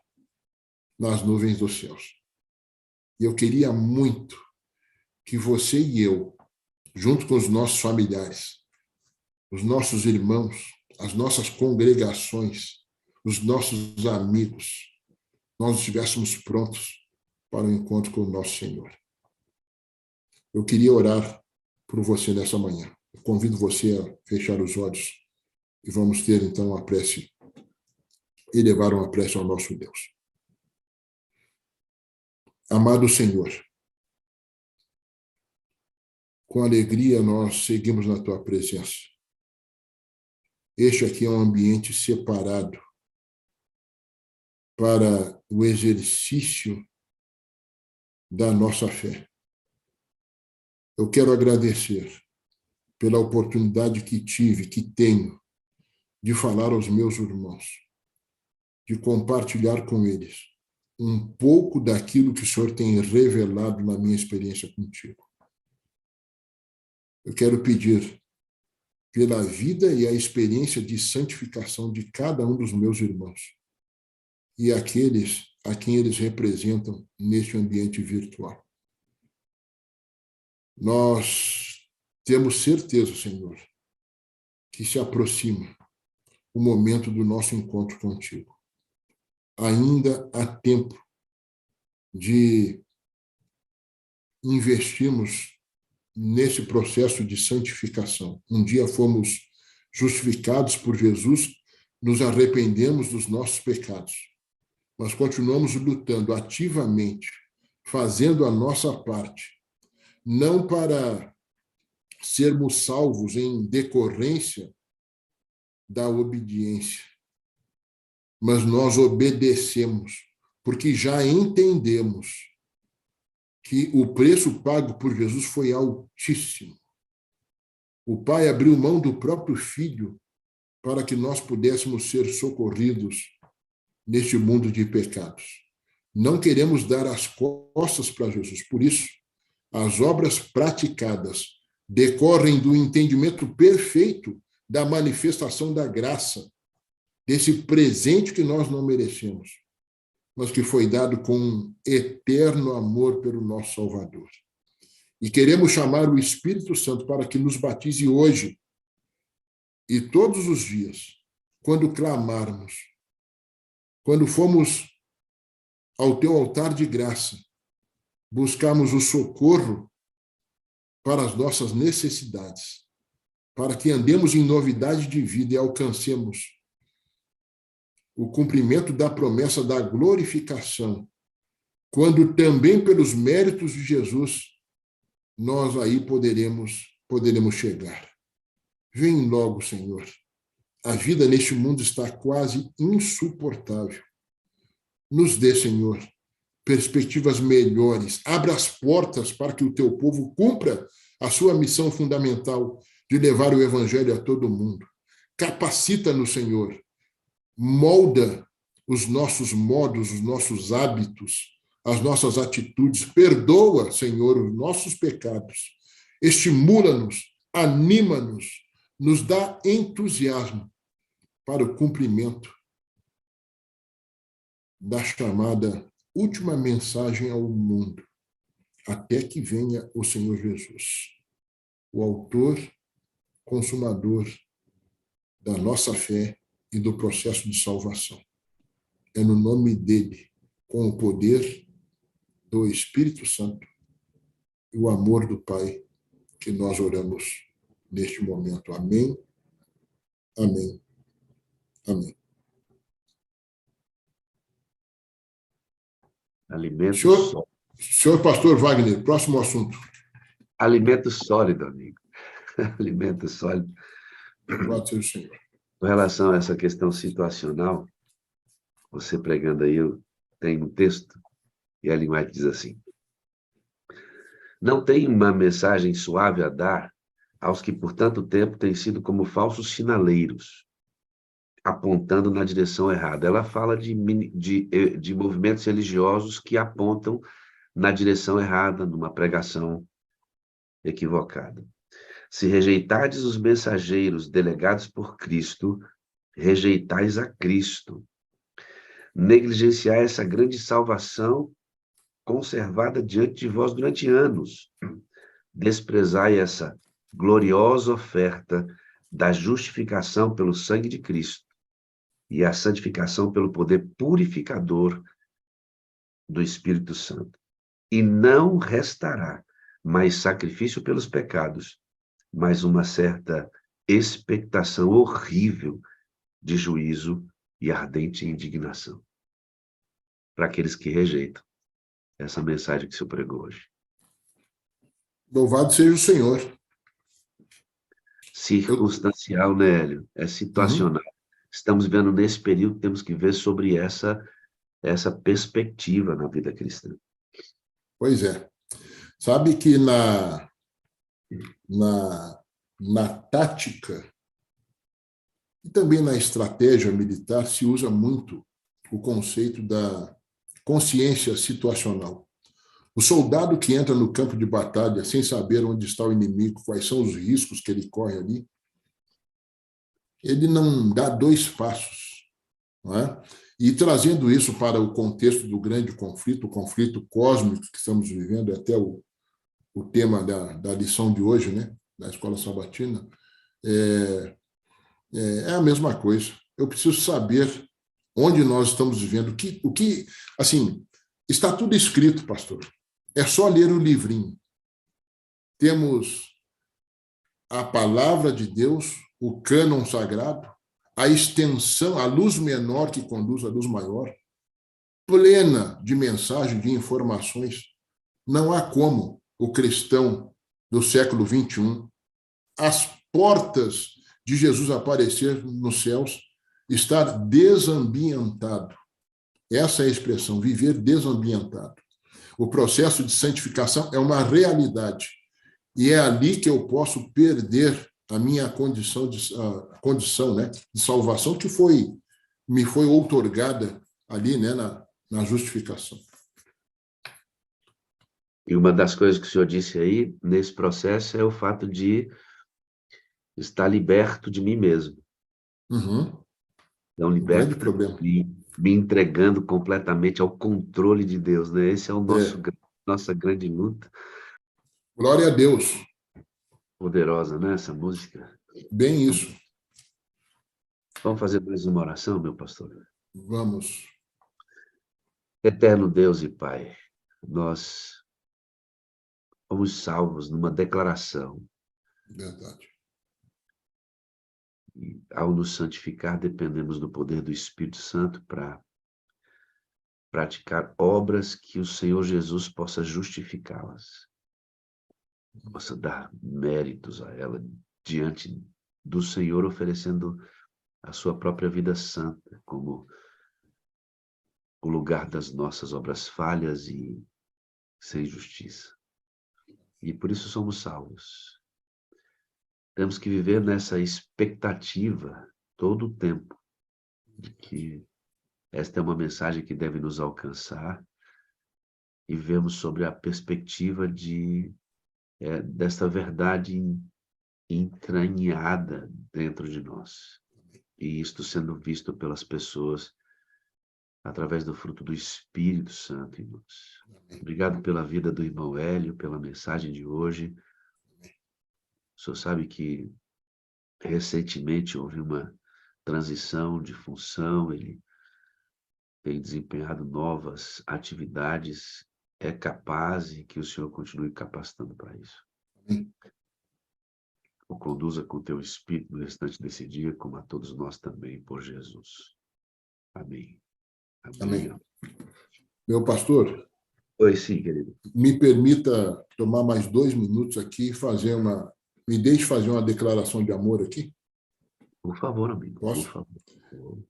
nas nuvens dos céus. E eu queria muito que você e eu, junto com os nossos familiares, os nossos irmãos, as nossas congregações, os nossos amigos, nós estivéssemos prontos para o encontro com o nosso Senhor. Eu queria orar por você nessa manhã. Eu convido você a fechar os olhos e vamos ter então uma prece, elevar uma prece ao nosso Deus. Amado Senhor, com alegria nós seguimos na tua presença. Este aqui é um ambiente separado para o exercício da nossa fé. Eu quero agradecer pela oportunidade que tive, que tenho, de falar aos meus irmãos, de compartilhar com eles um pouco daquilo que o Senhor tem revelado na minha experiência contigo. Eu quero pedir pela vida e a experiência de santificação de cada um dos meus irmãos e aqueles a quem eles representam neste ambiente virtual. Nós temos certeza, Senhor, que se aproxima o momento do nosso encontro contigo. Ainda há tempo de investirmos nesse processo de santificação. Um dia fomos justificados por Jesus, nos arrependemos dos nossos pecados, mas continuamos lutando ativamente, fazendo a nossa parte, não para sermos salvos em decorrência da obediência, mas nós obedecemos, porque já entendemos que o preço pago por Jesus foi altíssimo. O Pai abriu mão do próprio Filho para que nós pudéssemos ser socorridos neste mundo de pecados. Não queremos dar as costas para Jesus, por isso, as obras praticadas decorrem do entendimento perfeito da manifestação da graça, desse presente que nós não merecemos, mas que foi dado com um eterno amor pelo nosso Salvador. E queremos chamar o Espírito Santo para que nos batize hoje e todos os dias, quando clamarmos, quando formos ao teu altar de graça, buscarmos o socorro para as nossas necessidades, para que andemos em novidade de vida e alcancemos o cumprimento da promessa da glorificação, quando também pelos méritos de Jesus nós aí poderemos chegar. Vem logo, Senhor. A vida neste mundo está quase insuportável. Nos dê, Senhor, perspectivas melhores. Abra as portas para que o teu povo cumpra a sua missão fundamental de levar o evangelho a todo mundo. Capacita-nos, Senhor. Molda os nossos modos, os nossos hábitos, as nossas atitudes. Perdoa, Senhor, os nossos pecados. Estimula-nos, anima-nos, nos dá entusiasmo para o cumprimento da chamada última mensagem ao mundo, até que venha o Senhor Jesus, o autor, consumador da nossa fé e do processo de salvação. É no nome dele, com o poder do Espírito Santo e o amor do Pai, que nós oramos neste momento. Amém, amém, amém. Senhor pastor Wagner, próximo assunto. Alimento sólido, amigo. Alimento sólido. Pode ser o Senhor. Com relação a essa questão situacional, você pregando aí, tem um texto, e a linguagem diz assim: não tem uma mensagem suave a dar aos que por tanto tempo têm sido como falsos sinaleiros, apontando na direção errada. Ela fala de movimentos religiosos que apontam na direção errada, numa pregação equivocada. Se rejeitardes os mensageiros delegados por Cristo, rejeitais a Cristo, negligenciai essa grande salvação conservada diante de vós durante anos, desprezai essa gloriosa oferta da justificação pelo sangue de Cristo e a santificação pelo poder purificador do Espírito Santo. E não restará mais sacrifício pelos pecados, mas uma certa expectação horrível de juízo e ardente indignação. Para aqueles que rejeitam essa mensagem que o senhor pregou hoje. Louvado seja o Senhor. Circunstancial, né, Hélio? É situacional. Estamos vendo nesse período, temos que ver sobre essa perspectiva na vida cristã. Pois é. Sabe que na tática e também na estratégia militar se usa muito o conceito da consciência situacional. O soldado que entra no campo de batalha sem saber onde está o inimigo, quais são os riscos que ele corre ali, ele não dá 2 passos. Não é? E trazendo isso para o contexto do grande conflito, o conflito cósmico que estamos vivendo, é até o tema da lição de hoje, né, da Escola Sabatina, é a mesma coisa. Eu preciso saber onde nós estamos vivendo, o que, assim, está tudo escrito, pastor. É só ler o livrinho. Temos a palavra de Deus, o cânon sagrado, a extensão, a luz menor que conduz à luz maior, plena de mensagem, de informações. Não há como o cristão do século XXI, às portas de Jesus aparecer nos céus, estar desambientado. Essa é a expressão, viver desambientado. O processo de santificação é uma realidade. E é ali que eu posso perder a minha condição né, de salvação que me foi outorgada ali, né, na justificação. E uma das coisas que o senhor disse aí, nesse processo, é o fato de estar liberto de mim mesmo. Então, liberto de me entregando completamente ao controle de Deus, né? Esse é o nossa grande luta. Glória a Deus. Poderosa, né, essa música? Bem isso. Vamos fazer mais uma oração, meu pastor? Vamos. Eterno Deus e Pai, nós fomos salvos numa declaração. Verdade. E, ao nos santificar, dependemos do poder do Espírito Santo para praticar obras que o Senhor Jesus possa justificá-las, possa dar méritos a ela diante do Senhor, oferecendo a sua própria vida santa como o lugar das nossas obras falhas e sem justiça. E por isso somos salvos. Temos que viver nessa expectativa todo o tempo de que esta é uma mensagem que deve nos alcançar e vemos sobre a perspectiva desta verdade entranhada dentro de nós. E isto sendo visto pelas pessoas através do fruto do Espírito Santo em nós. Obrigado pela vida do irmão Hélio, pela mensagem de hoje. O senhor sabe que recentemente houve uma transição de função, ele tem desempenhado novas atividades, é capaz e que o Senhor continue capacitando para isso. O conduza com teu Espírito no restante desse dia, como a todos nós também, por Jesus. Amém. Amém. Meu pastor? Oi, sim, querido. Me permita tomar mais 2 minutos aqui e me deixe fazer uma declaração de amor aqui? Por favor, amigo. Posso? Por favor.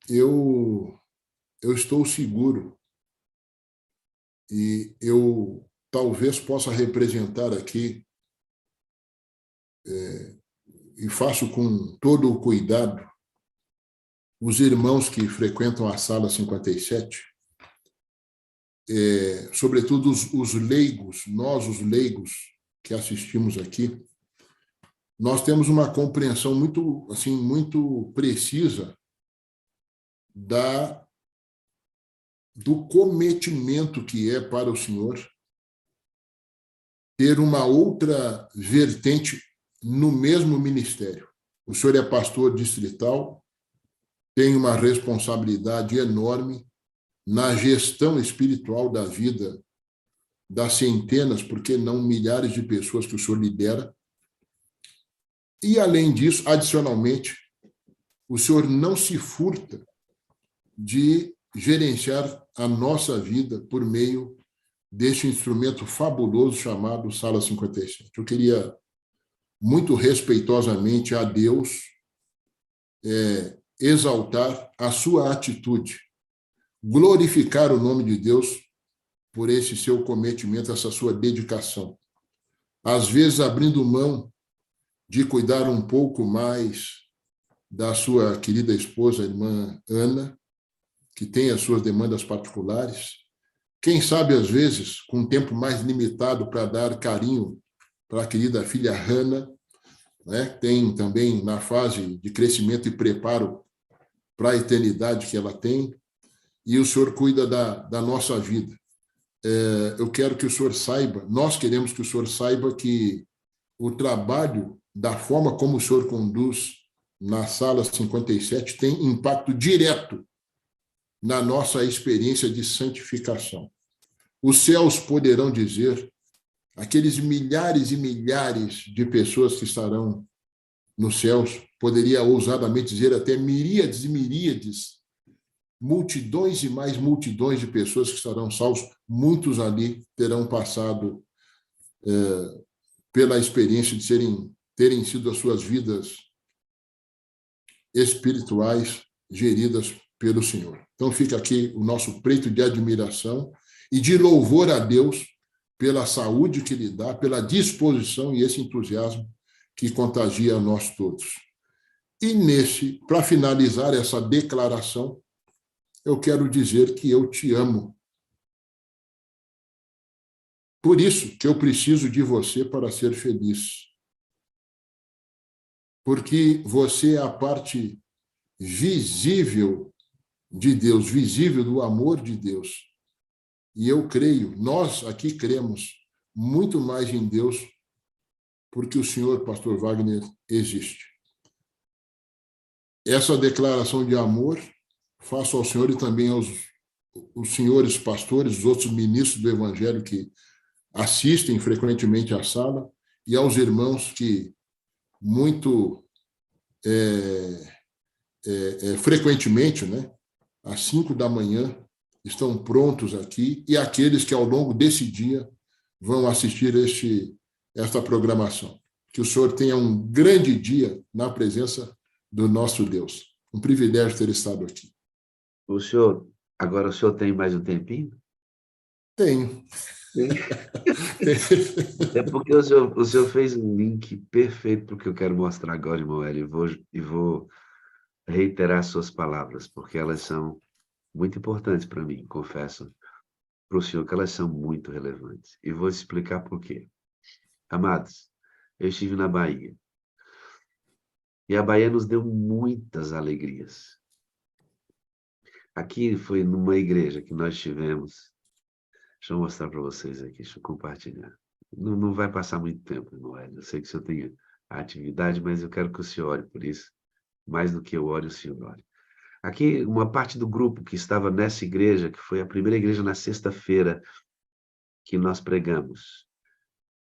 Eu estou seguro e eu talvez possa representar aqui, e faço com todo o cuidado, os irmãos que frequentam a sala 57, sobretudo os leigos, nós os leigos que assistimos aqui, nós temos uma compreensão muito, assim, muito precisa do cometimento que é para o Senhor ter uma outra vertente no mesmo ministério. O senhor é pastor distrital, tem uma responsabilidade enorme na gestão espiritual da vida das centenas, por que não milhares de pessoas que o senhor lidera. E, além disso, adicionalmente, o senhor não se furta de gerenciar a nossa vida por meio deste instrumento fabuloso chamado Sala 57. Eu queria, muito respeitosamente a Deus, exaltar a sua atitude, glorificar o nome de Deus por esse seu cometimento, essa sua dedicação. Às vezes, abrindo mão de cuidar um pouco mais da sua querida esposa, a irmã Ana, que tem as suas demandas particulares. Quem sabe, às vezes, com um tempo mais limitado para dar carinho para a querida filha Hannah, né? Tem também na fase de crescimento e preparo para a eternidade que ela tem, e o Senhor cuida da nossa vida. Eu quero que o Senhor saiba, nós queremos que o Senhor saiba que o trabalho, da forma como o Senhor conduz na Sala 57, tem impacto direto na nossa experiência de santificação. Os céus poderão dizer, aqueles milhares e milhares de pessoas que estarão nos céus, poderia ousadamente dizer até miríades e miríades, multidões e mais multidões de pessoas que estarão salvos, muitos ali terão passado pela experiência de terem sido as suas vidas espirituais geridas pelo Senhor. Então fica aqui o nosso preito de admiração e de louvor a Deus pela saúde que Ele dá, pela disposição e esse entusiasmo que contagia a nós todos. E para finalizar essa declaração, eu quero dizer que eu te amo. Por isso que eu preciso de você para ser feliz. Porque você é a parte visível de Deus, visível do amor de Deus. E eu creio, nós aqui cremos muito mais em Deus porque o senhor, pastor Wagner, existe. Essa declaração de amor faço ao senhor e também aos os senhores pastores, os outros ministros do evangelho que assistem frequentemente à sala e aos irmãos que muito frequentemente, né, às 5 da manhã, estão prontos aqui, e aqueles que ao longo desse dia vão assistir esta programação. Que o senhor tenha um grande dia na presença do nosso Deus. Um privilégio ter estado aqui. Agora o senhor tem mais um tempinho? Tenho. É porque o senhor fez um link perfeito para o que eu quero mostrar agora, irmão Hélio, e vou reiterar suas palavras, porque elas são muito importantes para mim, confesso para o senhor que elas são muito relevantes. E vou explicar por quê. Amados, eu estive na Bahia. E a Bahia nos deu muitas alegrias. Aqui foi numa igreja que nós tivemos. Deixa eu mostrar para vocês aqui, deixa eu compartilhar. Não vai passar muito tempo, irmão Hélio. Eu sei que o senhor tem a atividade, mas eu quero que o senhor ore por isso. Mais do que eu ore, o senhor ore. Aqui, uma parte do grupo que estava nessa igreja, que foi a primeira igreja na sexta-feira que nós pregamos.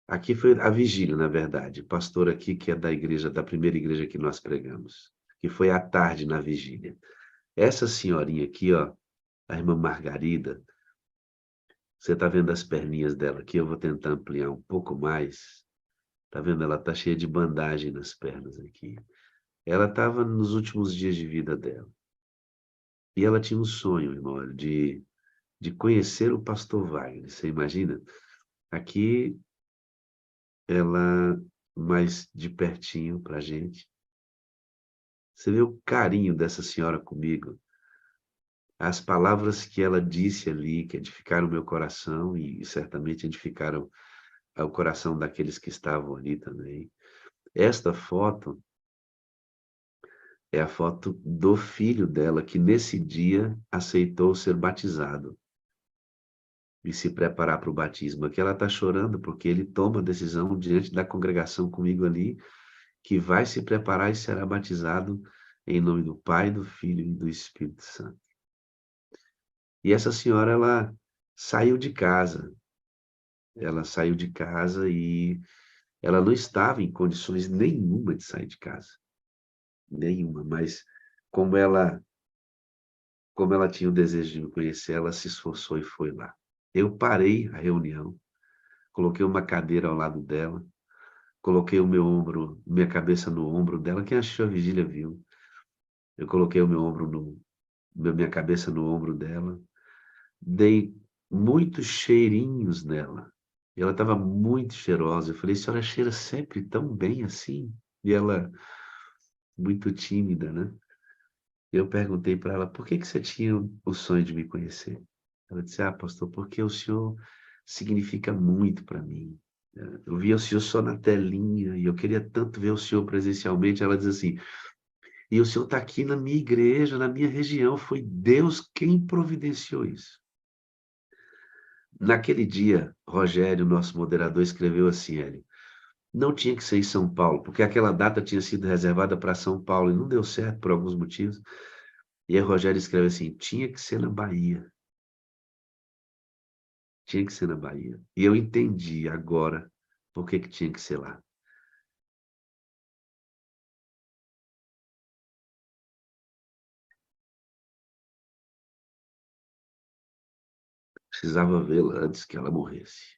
Aqui foi a vigília, na verdade. O pastor aqui, que é da primeira igreja que nós pregamos, que foi à tarde na vigília. Essa senhorinha aqui, ó, a irmã Margarida, você está vendo as perninhas dela aqui? Eu vou tentar ampliar um pouco mais. Está vendo? Ela está cheia de bandagem nas pernas aqui. Ela estava nos últimos dias de vida dela. E ela tinha um sonho, irmão, de conhecer o pastor Wagner. Você imagina? Aqui, ela mais de pertinho para a gente. Você vê o carinho dessa senhora comigo. As palavras que ela disse ali, que edificaram o meu coração e certamente edificaram o coração daqueles que estavam ali também. Esta foto é a foto do filho dela, que nesse dia aceitou ser batizado e se preparar para o batismo. Aqui ela está chorando porque ele toma a decisão diante da congregação comigo ali, que vai se preparar e será batizado em nome do Pai, do Filho e do Espírito Santo. E essa senhora, ela saiu de casa. Ela saiu de casa e ela não estava em condições nenhuma de sair de casa. Nenhuma, mas como ela como ela tinha o desejo de me conhecer, ela se esforçou e foi lá. Eu parei a reunião, coloquei uma cadeira ao lado dela, coloquei o meu ombro, minha cabeça no ombro dela. Quem assistiu a vigília viu. Eu coloquei o meu ombro minha cabeça no ombro dela, dei muitos cheirinhos nela. E ela estava muito cheirosa. Eu falei, a senhora cheira sempre tão bem assim? E ela, muito tímida, né? Eu perguntei para ela, por que que você tinha o sonho de me conhecer? Ela disse, pastor, porque o senhor significa muito para mim. Eu via o senhor só na telinha e eu queria tanto ver o senhor presencialmente. Ela diz assim, e o senhor está aqui na minha igreja, na minha região, foi Deus quem providenciou isso. Naquele dia, Rogério, nosso moderador, escreveu assim, Hélio, não tinha que ser em São Paulo, porque aquela data tinha sido reservada para São Paulo e não deu certo por alguns motivos. E aí Rogério escreve assim, tinha que ser na Bahia. Tinha que ser na Bahia. E eu entendi agora por que que tinha que ser lá. Precisava vê-la antes que ela morresse.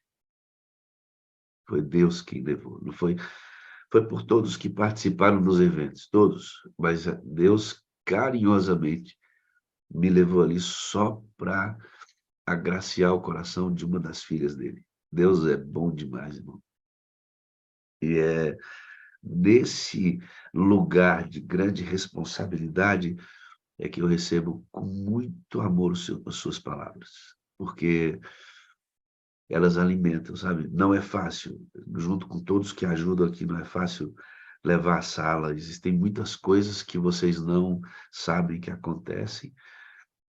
Foi Deus quem levou. Não foi, foi por todos que participaram dos eventos, todos. Mas Deus carinhosamente me levou ali só para agraciar o coração de uma das filhas dele. Deus é bom demais, irmão. E é nesse lugar de grande responsabilidade é que eu recebo com muito amor as suas palavras, porque elas alimentam, sabe? Não é fácil, junto com todos que ajudam aqui, não é fácil levar a sala. Existem muitas coisas que vocês não sabem que acontecem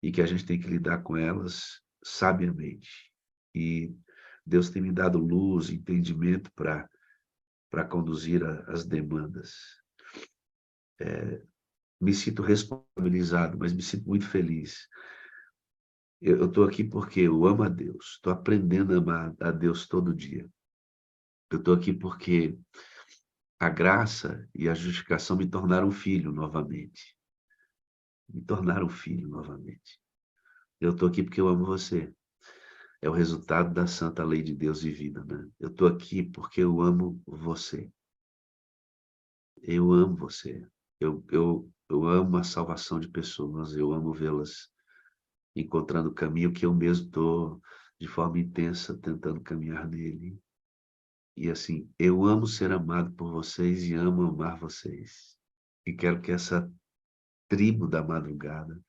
e que a gente tem que lidar com elas sabiamente. E Deus tem me dado luz, entendimento para conduzir as demandas. Me sinto responsabilizado, mas me sinto muito feliz. Eu estou aqui porque eu amo a Deus, estou aprendendo a amar a Deus todo dia. Eu estou aqui porque a graça e a justificação me tornaram filho novamente. Me tornaram filho novamente. Eu estou aqui porque eu amo você. É o resultado da santa lei de Deus vivida, né? Eu estou aqui porque eu amo você. Eu amo você. Eu amo a salvação de pessoas. Eu amo vê-las encontrando o caminho que eu mesmo estou de forma intensa tentando caminhar nele. E assim, eu amo ser amado por vocês e amo amar vocês. E quero que essa tribo da madrugada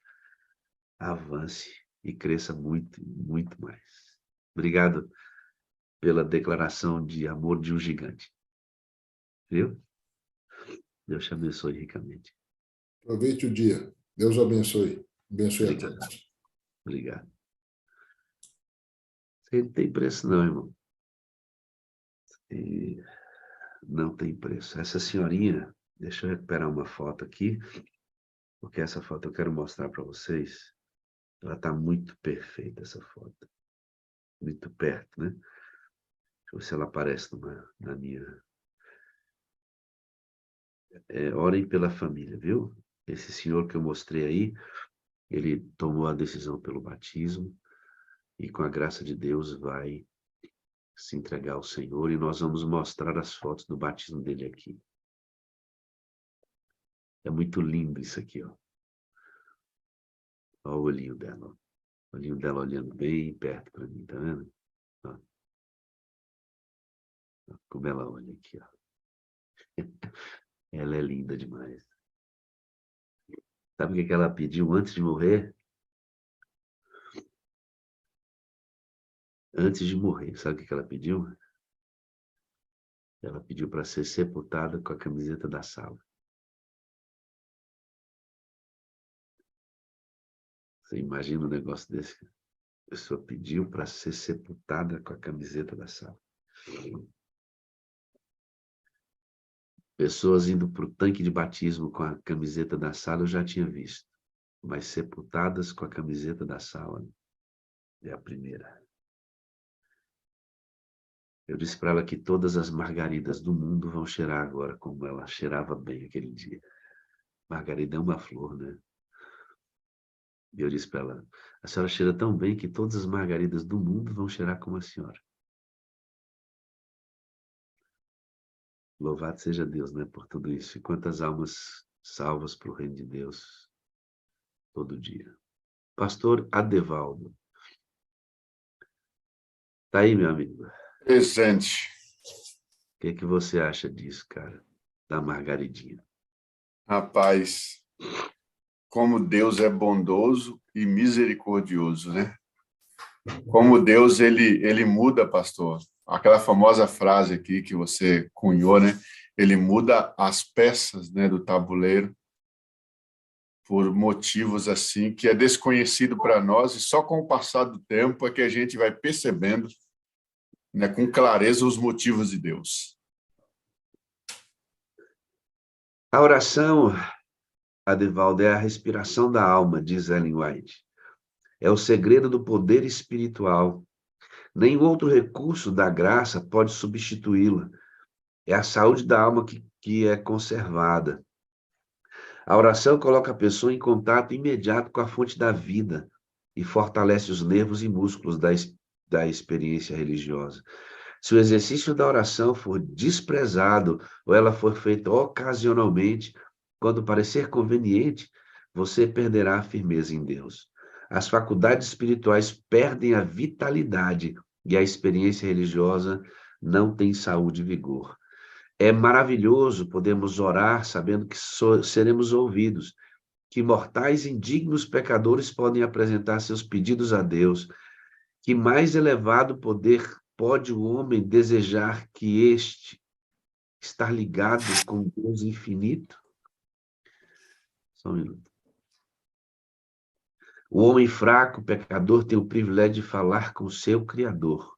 avance e cresça muito, muito mais. Obrigado pela declaração de amor de um gigante. Viu? Deus te abençoe ricamente. Aproveite o dia. Deus abençoe. Abençoe a Obrigado, todos. obrigado. Você não tem preço não, irmão. E não tem preço. Essa senhorinha, deixa eu recuperar uma foto aqui, porque essa foto eu quero mostrar para vocês. Ela está muito perfeita, essa foto. Muito perto, né? Deixa eu ver se ela aparece na minha. Orem pela família, viu? Esse senhor que eu mostrei aí, ele tomou a decisão pelo batismo e com a graça de Deus vai se entregar ao Senhor e nós vamos mostrar as fotos do batismo dele aqui. É muito lindo isso aqui, ó. Olha o olhinho dela, ó. O olhinho dela olhando bem perto para mim, tá vendo? Ó. Como ela olha aqui, ó. Ela é linda demais. Sabe o que ela pediu antes de morrer? Antes de morrer, sabe o que ela pediu? Ela pediu para ser sepultada com a camiseta da sala. Você imagina um negócio desse? A pessoa pediu para ser sepultada com a camiseta da sala. Pessoas indo para o tanque de batismo com a camiseta da sala eu já tinha visto. Mas sepultadas com a camiseta da sala é a primeira. Eu disse para ela que todas as margaridas do mundo vão cheirar agora como ela cheirava bem aquele dia. Margarida é uma flor, né? E eu disse para ela, a senhora cheira tão bem que todas as margaridas do mundo vão cheirar como a senhora. Louvado seja Deus, né, por tudo isso. E quantas almas salvas para o reino de Deus todo dia. Pastor Adevaldo. Tá aí, meu amigo. Presente. O que você acha disso, cara? Da margaridinha. Rapaz, como Deus é bondoso e misericordioso, né? Como Deus, ele muda, pastor. Aquela famosa frase aqui que você cunhou, né? Ele muda as peças, né, do tabuleiro por motivos assim que é desconhecido para nós e só com o passar do tempo é que a gente vai percebendo, né, com clareza os motivos de Deus. A oração, Adevaldo, é a respiração da alma, diz Ellen White. É o segredo do poder espiritual. Nenhum outro recurso da graça pode substituí-la. É a saúde da alma que é conservada. A oração coloca a pessoa em contato imediato com a fonte da vida e fortalece os nervos e músculos da experiência religiosa. Se o exercício da oração for desprezado ou ela for feita ocasionalmente, quando parecer conveniente, você perderá a firmeza em Deus. As faculdades espirituais perdem a vitalidade e a experiência religiosa não tem saúde e vigor. É maravilhoso podermos orar sabendo que seremos ouvidos, que mortais indignos pecadores podem apresentar seus pedidos a Deus. Que mais elevado poder pode o homem desejar que este estar ligado com Deus infinito? Só um minuto. O homem fraco, pecador, tem o privilégio de falar com seu Criador.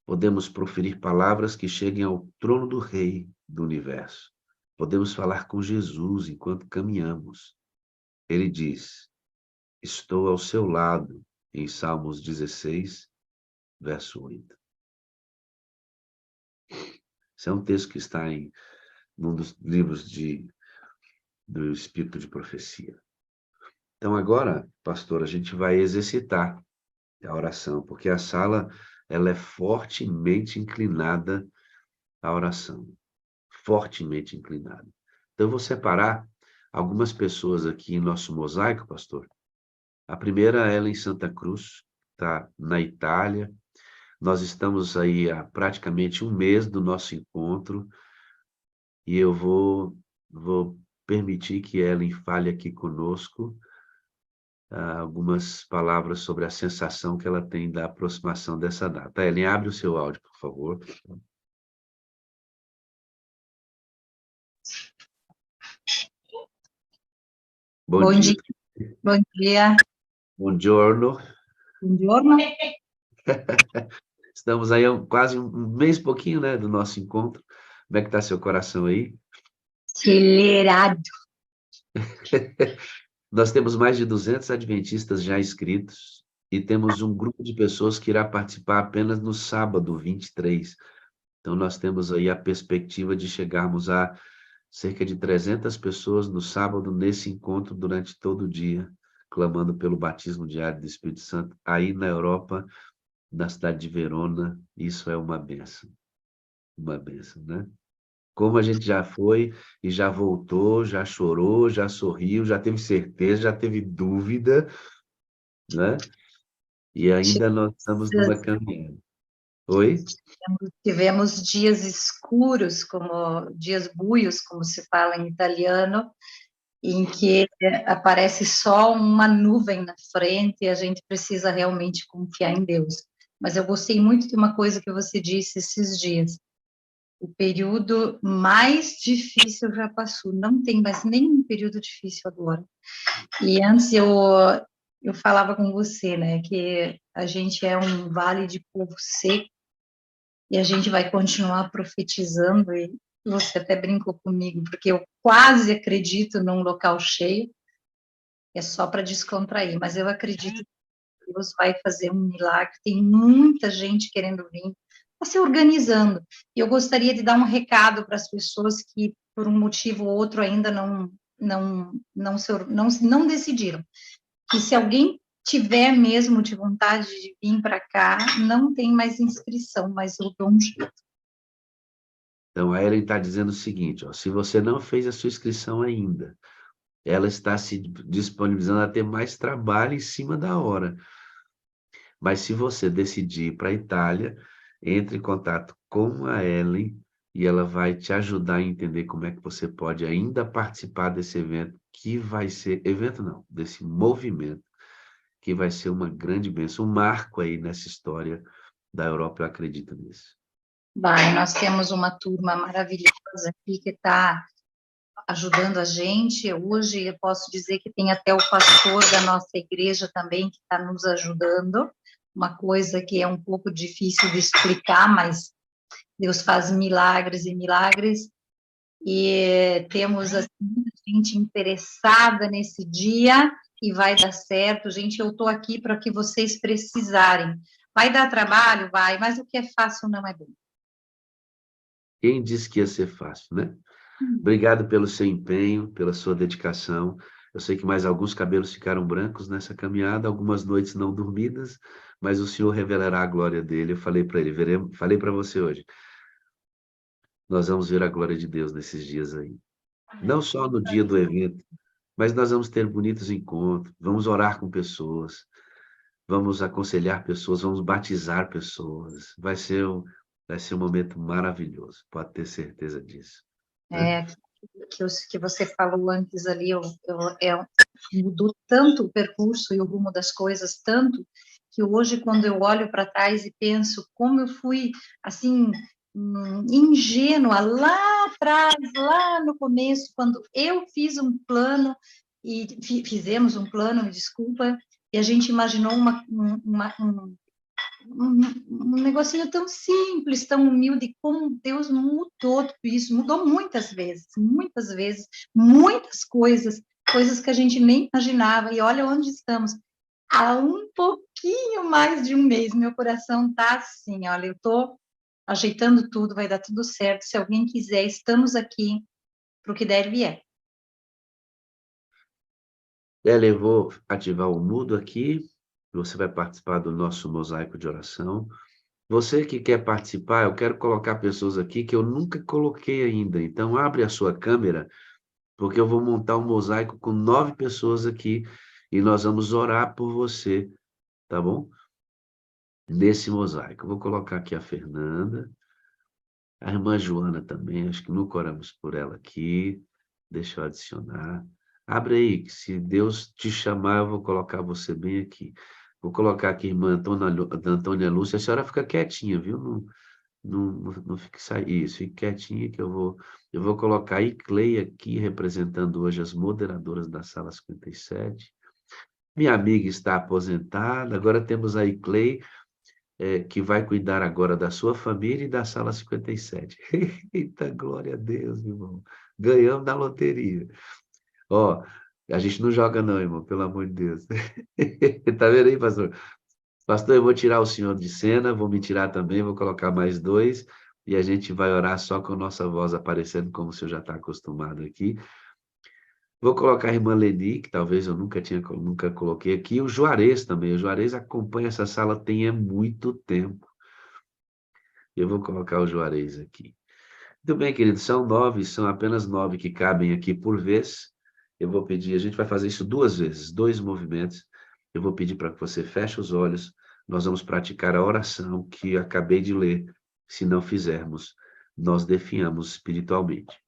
Podemos proferir palavras que cheguem ao trono do Rei do Universo. Podemos falar com Jesus enquanto caminhamos. Ele diz, estou ao seu lado, em Salmos 16, verso 8. Esse é um texto que está em um dos livros do Espírito de Profecia. Então agora, pastor, a gente vai exercitar a oração, porque a sala ela é fortemente inclinada à oração. Fortemente inclinada. Então eu vou separar algumas pessoas aqui em nosso mosaico, pastor. A primeira é ela em Santa Cruz, está na Itália. Nós estamos aí há praticamente um mês do nosso encontro e eu vou permitir que Ellen fale aqui conosco algumas palavras sobre a sensação que ela tem da aproximação dessa data. Ellen, abre o seu áudio, por favor. Bom dia. Bom dia. Buongiorno. Buongiorno. Estamos aí há quase um mês e pouquinho, né, do nosso encontro. Como é que está seu coração aí? Acelerado. Nós temos mais de 200 adventistas já inscritos e temos um grupo de pessoas que irá participar apenas no sábado, 23. Então, nós temos aí a perspectiva de chegarmos a cerca de 300 pessoas no sábado, nesse encontro, durante todo o dia, clamando pelo batismo diário do Espírito Santo, aí na Europa, na cidade de Verona. Isso é uma bênção, né? Como a gente já foi e já voltou, já chorou, já sorriu, já teve certeza, já teve dúvida, né? E ainda nós estamos numa caminhada. Oi? Tivemos dias escuros, como dias buios, como se fala em italiano, em que aparece só uma nuvem na frente e a gente precisa realmente confiar em Deus. Mas eu gostei muito de uma coisa que você disse esses dias. O período mais difícil já passou, não tem mais nenhum período difícil agora. E antes eu falava com você, né, que a gente é um vale de povo seco e a gente vai continuar profetizando, e você até brincou comigo, porque eu quase acredito num local cheio, é só para descontrair, mas eu acredito que Deus vai fazer um milagre, tem muita gente querendo vir, está se organizando. E eu gostaria de dar um recado para as pessoas que, por um motivo ou outro, ainda não decidiram. Que se alguém tiver mesmo de vontade de vir para cá, não tem mais inscrição, mas eu dou um jeito. Então, a Ellen está dizendo o seguinte, ó, se você não fez a sua inscrição ainda, ela está se disponibilizando a ter mais trabalho em cima da hora. Mas se você decidir ir para a Itália, entre em contato com a Ellen e ela vai te ajudar a entender como é que você pode ainda participar desse evento, que vai ser, evento não, desse movimento, que vai ser uma grande bênção, um marco aí nessa história da Europa, eu acredito nisso. Nós temos uma turma maravilhosa aqui que está ajudando a gente. Hoje eu posso dizer que tem até o pastor da nossa igreja também que está nos ajudando, uma coisa que é um pouco difícil de explicar, mas Deus faz milagres e milagres, e temos assim, gente interessada nesse dia, e vai dar certo. Gente, eu estou aqui para o que vocês precisarem. Vai dar trabalho? Vai, mas o que é fácil não é bom. Quem disse que ia ser fácil, né? Obrigado pelo seu empenho, pela sua dedicação. Eu sei que mais alguns cabelos ficaram brancos nessa caminhada, algumas noites não dormidas, mas o Senhor revelará a glória dele. Eu falei para ele, falei para você hoje, nós vamos ver a glória de Deus nesses dias aí. Não só no dia do evento, mas nós vamos ter bonitos encontros, vamos orar com pessoas, vamos aconselhar pessoas, vamos batizar pessoas. Vai ser um momento maravilhoso, pode ter certeza disso. Que você falou antes ali, mudou tanto o percurso e o rumo das coisas, tanto que hoje, quando eu olho para trás e penso como eu fui, assim, ingênua lá atrás, lá no começo, quando eu fiz um plano, e fizemos um plano, me desculpa, e a gente imaginou um negocinho tão simples, tão humilde, como Deus mudou tudo isso, mudou muitas vezes, muitas coisas que a gente nem imaginava, e olha onde estamos, há um pouquinho mais de um mês, meu coração tá assim, olha, eu tô ajeitando tudo, vai dar tudo certo, se alguém quiser, estamos aqui para o que der e vier. Eu vou ativar o mudo aqui, você vai participar do nosso mosaico de oração. Você que quer participar, eu quero colocar pessoas aqui que eu nunca coloquei ainda. Então, abre a sua câmera, porque eu vou montar um mosaico com 9 pessoas aqui e nós vamos orar por você, tá bom? Nesse mosaico. Eu vou colocar aqui a Fernanda, a irmã Joana também, acho que nunca oramos por ela aqui. Deixa eu adicionar. Abre aí, que se Deus te chamar, eu vou colocar você bem aqui. Vou colocar aqui, irmã Antônia Lúcia. A senhora fica quietinha, viu? Não fique isso, fique quietinha que eu vou colocar a Iclei aqui, representando hoje as moderadoras da Sala 57. Minha amiga está aposentada, agora temos a Iclei, que vai cuidar agora da sua família e da Sala 57. Eita, glória a Deus, irmão. Ganhamos da loteria. Ó, a gente não joga não, irmão, pelo amor de Deus. Tá vendo aí, pastor? Pastor, eu vou tirar o senhor de cena, vou me tirar também, vou colocar mais 2, e a gente vai orar só com a nossa voz aparecendo, como o senhor já está acostumado aqui. Vou colocar a irmã Leni, que talvez eu nunca coloquei aqui, o Juarez também. O Juarez acompanha essa sala tem muito tempo. Eu vou colocar o Juarez aqui. Muito bem, querido, são apenas 9 que cabem aqui por vez. Eu vou pedir, a gente vai fazer isso 2 vezes, 2 movimentos. Eu vou pedir para que você feche os olhos, nós vamos praticar a oração que acabei de ler. Se não fizermos, nós definhamos espiritualmente.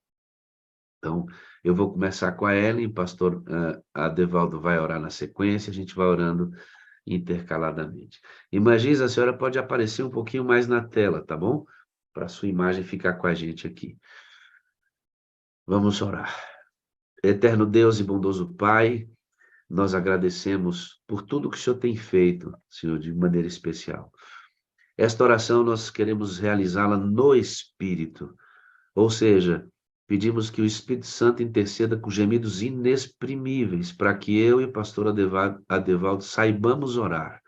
Então, eu vou começar com a Ellen, o pastor Adevaldo vai orar na sequência, a gente vai orando intercaladamente. Imagina, a senhora pode aparecer um pouquinho mais na tela, tá bom? para a sua imagem ficar com a gente aqui. Vamos orar. Eterno Deus e bondoso Pai, nós agradecemos por tudo que o Senhor tem feito, Senhor, de maneira especial. Esta oração nós queremos realizá-la no Espírito, ou seja, pedimos que o Espírito Santo interceda com gemidos inexprimíveis para que eu e o pastor Adevaldo saibamos orar.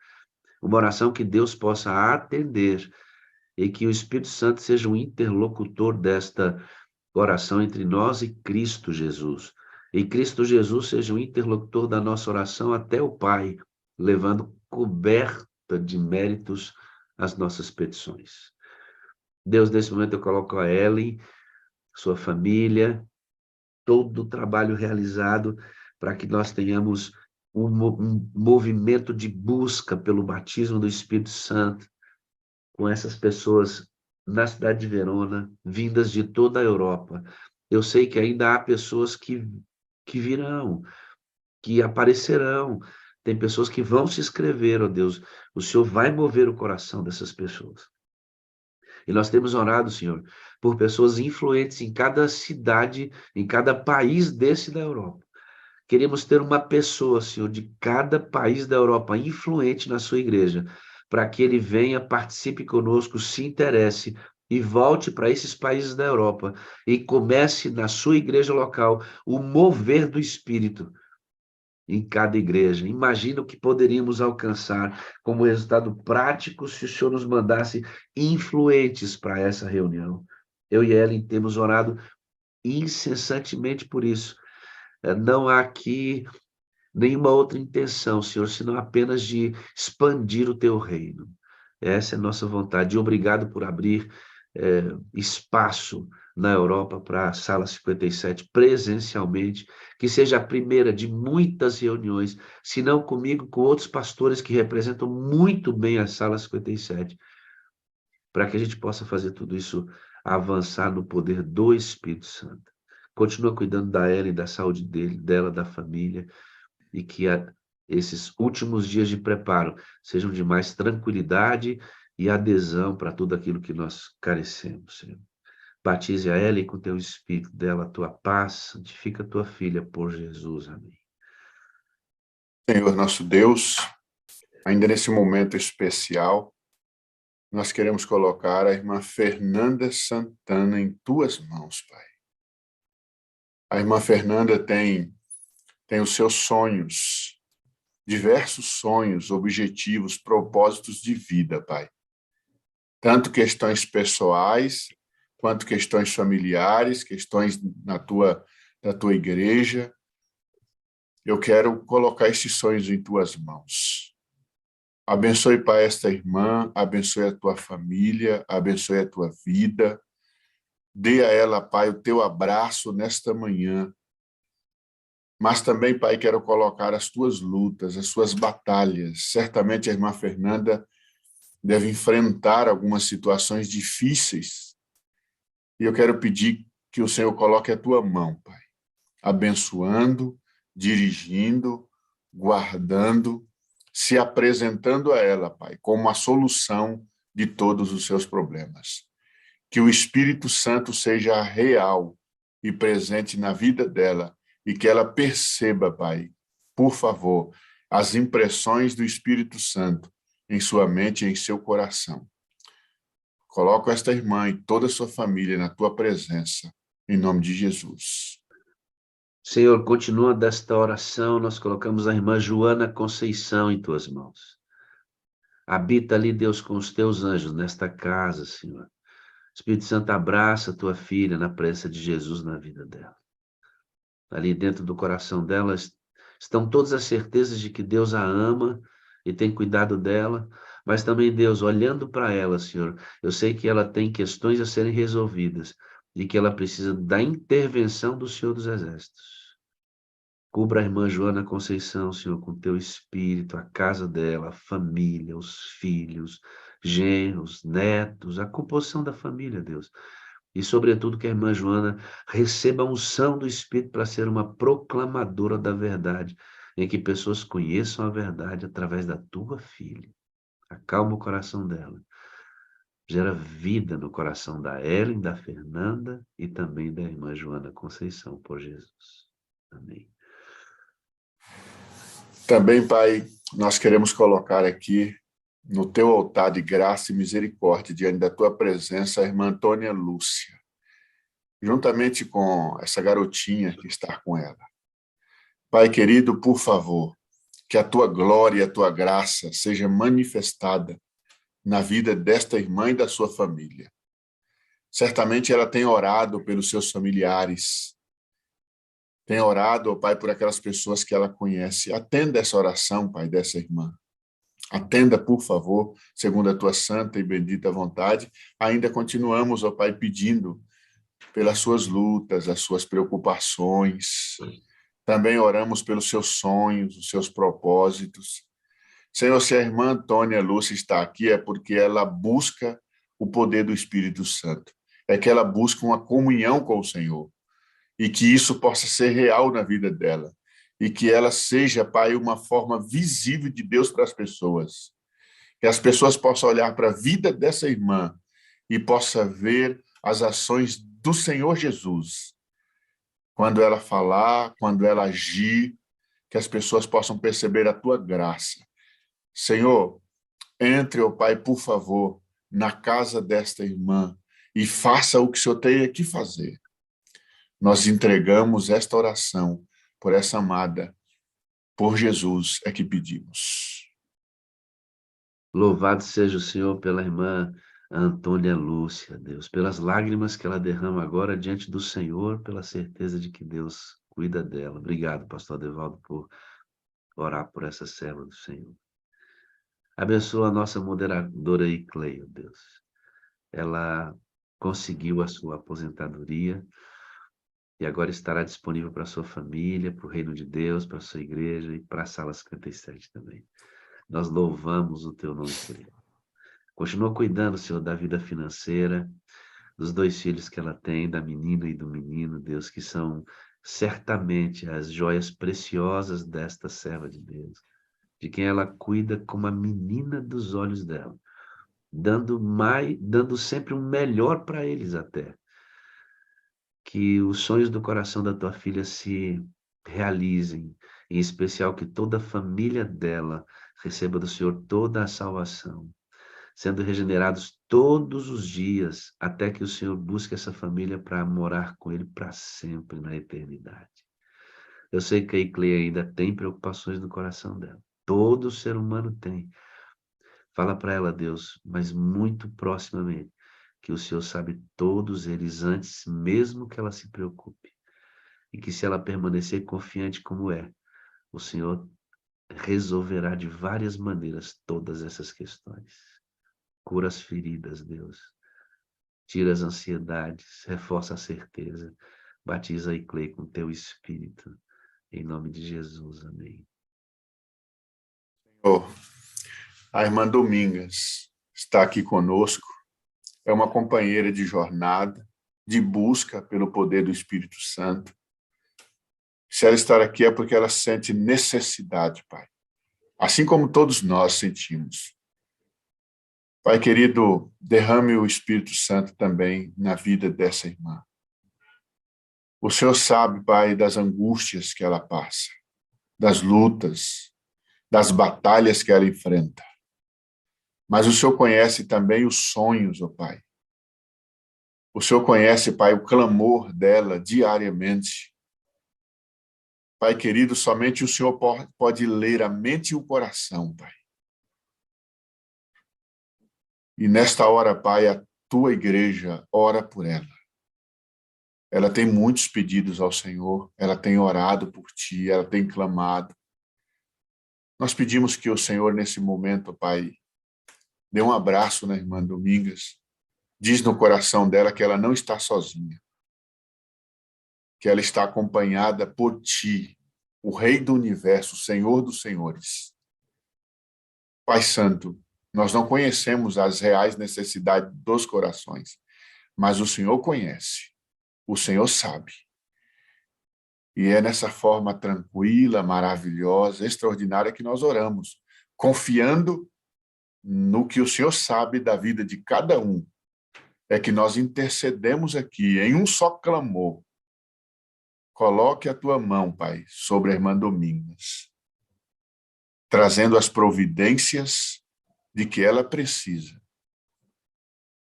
Uma oração que Deus possa atender e que o Espírito Santo seja um interlocutor desta oração entre nós e Cristo Jesus. E Cristo Jesus seja o interlocutor da nossa oração até o Pai, levando coberta de méritos as nossas petições. Deus, nesse momento eu coloco a Ellen, sua família, todo o trabalho realizado para que nós tenhamos um movimento de busca pelo batismo do Espírito Santo com essas pessoas na cidade de Verona, vindas de toda a Europa. Eu sei que ainda há pessoas que virão, que aparecerão. Tem pessoas que vão se inscrever, ó Deus. O Senhor vai mover o coração dessas pessoas. E nós temos orado, Senhor, por pessoas influentes em cada cidade, em cada país desse da Europa. Queremos ter uma pessoa, Senhor, de cada país da Europa influente na sua igreja, para que ele venha, participe conosco, se interesse e volte para esses países da Europa e comece na sua igreja local o mover do Espírito em cada igreja. Imagina o que poderíamos alcançar como resultado prático se o Senhor nos mandasse influentes para essa reunião. Eu e Ellen temos orado incessantemente por isso. Não há aqui nenhuma outra intenção, Senhor, senão apenas de expandir o teu reino. Essa é a nossa vontade. E obrigado por abrir espaço na Europa para a Sala 57 presencialmente, que seja a primeira de muitas reuniões, se não comigo, com outros pastores que representam muito bem a Sala 57, para que a gente possa fazer tudo isso avançar no poder do Espírito Santo. Continua cuidando da Ellen, da saúde dela, da família, e que esses últimos dias de preparo sejam de mais tranquilidade e adesão para tudo aquilo que nós carecemos, Senhor. Batize a Ellen com teu Espírito dela, a tua paz, santifica a tua filha por Jesus. Amém. Senhor nosso Deus, ainda nesse momento especial, nós queremos colocar a irmã Fernanda Santana em tuas mãos, Pai. A irmã Fernanda tem os seus sonhos, diversos sonhos, objetivos, propósitos de vida, Pai. Tanto questões pessoais, quanto questões familiares, questões da tua igreja. Eu quero colocar esses sonhos em tuas mãos. Abençoe, Pai, esta irmã, abençoe a tua família, abençoe a tua vida. Dê a ela, Pai, o teu abraço nesta manhã. Mas também, Pai, quero colocar as tuas lutas, as suas batalhas. Certamente a irmã Fernanda deve enfrentar algumas situações difíceis. E eu quero pedir que o Senhor coloque a tua mão, Pai, abençoando, dirigindo, guardando, se apresentando a ela, Pai, como a solução de todos os seus problemas. Que o Espírito Santo seja real e presente na vida dela e que ela perceba, Pai, por favor, as impressões do Espírito Santo em sua mente e em seu coração. Coloco esta irmã e toda a sua família na tua presença, em nome de Jesus. Senhor, continua desta oração, nós colocamos a irmã Joana Conceição em tuas mãos. Habita ali, Deus, com os teus anjos nesta casa, Senhor. Espírito Santo, abraça a tua filha na presença de Jesus na vida dela. Ali dentro do coração dela estão todas as certezas de que Deus a ama e tem cuidado dela, mas também, Deus, olhando para ela, Senhor, eu sei que ela tem questões a serem resolvidas e que ela precisa da intervenção do Senhor dos Exércitos. Cubra a irmã Joana Conceição, Senhor, com teu Espírito, a casa dela, a família, os filhos, genros, netos, a composição da família, Deus. E, sobretudo, que a irmã Joana receba a unção do Espírito para ser uma proclamadora da verdade, em que pessoas conheçam a verdade através da tua filha. Acalma o coração dela. Gera vida no coração da Ellen, da Fernanda e também da irmã Joana Conceição, por Jesus. Amém. Também, Pai, nós queremos colocar aqui no teu altar de graça e misericórdia, diante da tua presença, a irmã Antônia Lúcia, juntamente com essa garotinha que está com ela. Pai querido, por favor, que a tua glória e a tua graça seja manifestada na vida desta irmã e da sua família. Certamente ela tem orado pelos seus familiares, tem orado, ó Pai, por aquelas pessoas que ela conhece. Atenda essa oração, Pai, dessa irmã. Atenda, por favor, segundo a tua santa e bendita vontade. Ainda continuamos, ó Pai, pedindo pelas suas lutas, as suas preocupações. Também oramos pelos seus sonhos, os seus propósitos. Senhor, se a irmã Antônia Lúcia está aqui, é porque ela busca o poder do Espírito Santo. É que ela busca uma comunhão com o Senhor. E que isso possa ser real na vida dela. E que ela seja, Pai, uma forma visível de Deus para as pessoas. Que as pessoas possam olhar para a vida dessa irmã e possam ver as ações do Senhor Jesus. Quando ela falar, quando ela agir, que as pessoas possam perceber a tua graça. Senhor, entre, ó Pai, por favor, na casa desta irmã e faça o que o Senhor tem que fazer. Nós entregamos esta oração por essa amada, por Jesus é que pedimos. Louvado seja o Senhor pela irmã Antônia Lúcia, Deus, pelas lágrimas que ela derrama agora diante do Senhor, pela certeza de que Deus cuida dela. Obrigado, pastor Adevaldo, por orar por essa serva do Senhor. Abençoa a nossa moderadora aí, Cleio, Deus. Ela conseguiu a sua aposentadoria e agora estará disponível para a sua família, para o reino de Deus, para a sua igreja e para a sala 57 também. Nós louvamos o teu nome, Senhor. Continua cuidando, Senhor, da vida financeira, dos 2 filhos que ela tem, da menina e do menino, Deus, que são certamente as joias preciosas desta serva de Deus, de quem ela cuida como a menina dos olhos dela, dando sempre um melhor para eles até. Que os sonhos do coração da tua filha se realizem, em especial que toda a família dela receba do Senhor toda a salvação, sendo regenerados todos os dias, até que o Senhor busque essa família para morar com Ele para sempre, na eternidade. Eu sei que a Icleia ainda tem preocupações no coração dela. Todo ser humano tem. Fala para ela, Deus, mas muito proximamente, que o Senhor sabe todos eles antes, mesmo que ela se preocupe. E que se ela permanecer confiante como é, o Senhor resolverá de várias maneiras todas essas questões. Cura as feridas, Deus. Tira as ansiedades, reforça a certeza. Batiza a Iclei com teu Espírito. Em nome de Jesus, amém. Senhor, a irmã Domingas está aqui conosco. É uma companheira de jornada, de busca pelo poder do Espírito Santo. Se ela estar aqui é porque ela sente necessidade, Pai. Assim como todos nós sentimos. Pai querido, derrame o Espírito Santo também na vida dessa irmã. O Senhor sabe, Pai, das angústias que ela passa, das lutas, das batalhas que ela enfrenta. Mas o Senhor conhece também os sonhos, ó Pai. O Senhor conhece, Pai, o clamor dela diariamente. Pai querido, somente o Senhor pode ler a mente e o coração, Pai. E nesta hora, Pai, a tua igreja ora por ela. Ela tem muitos pedidos ao Senhor, ela tem orado por ti, ela tem clamado. Nós pedimos que o Senhor, nesse momento, Pai, dê um abraço na irmã Domingas. Diz no coração dela que ela não está sozinha, que ela está acompanhada por ti, o Rei do Universo, o Senhor dos Senhores. Pai Santo, nós não conhecemos as reais necessidades dos corações, mas o Senhor conhece, o Senhor sabe. E é nessa forma tranquila, maravilhosa, extraordinária que nós oramos, confiando no que o Senhor sabe da vida de cada um, é que nós intercedemos aqui em um só clamor. Coloque a tua mão, Pai, sobre a irmã Domingas, trazendo as providências de que ela precisa.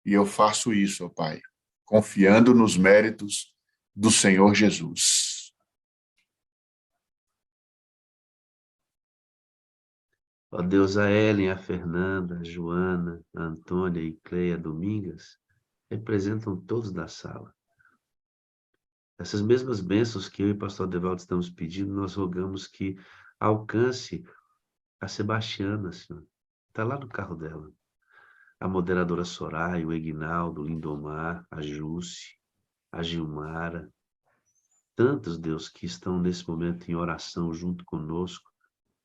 E eu faço isso, ó Pai, confiando nos méritos do Senhor Jesus. Ó Deus, a Ellen, a Fernanda, a Joana, a Antônia e Cleia Domingas representam todos da sala. Essas mesmas bênçãos que eu e o pastor Adevaldo estamos pedindo, nós rogamos que alcance a Sebastiana, Senhor. Está lá no carro dela. A moderadora Soraya, o Egnaldo, o Lindomar, a Jússi, a Gilmara. Tantos, Deus, que estão nesse momento em oração junto conosco.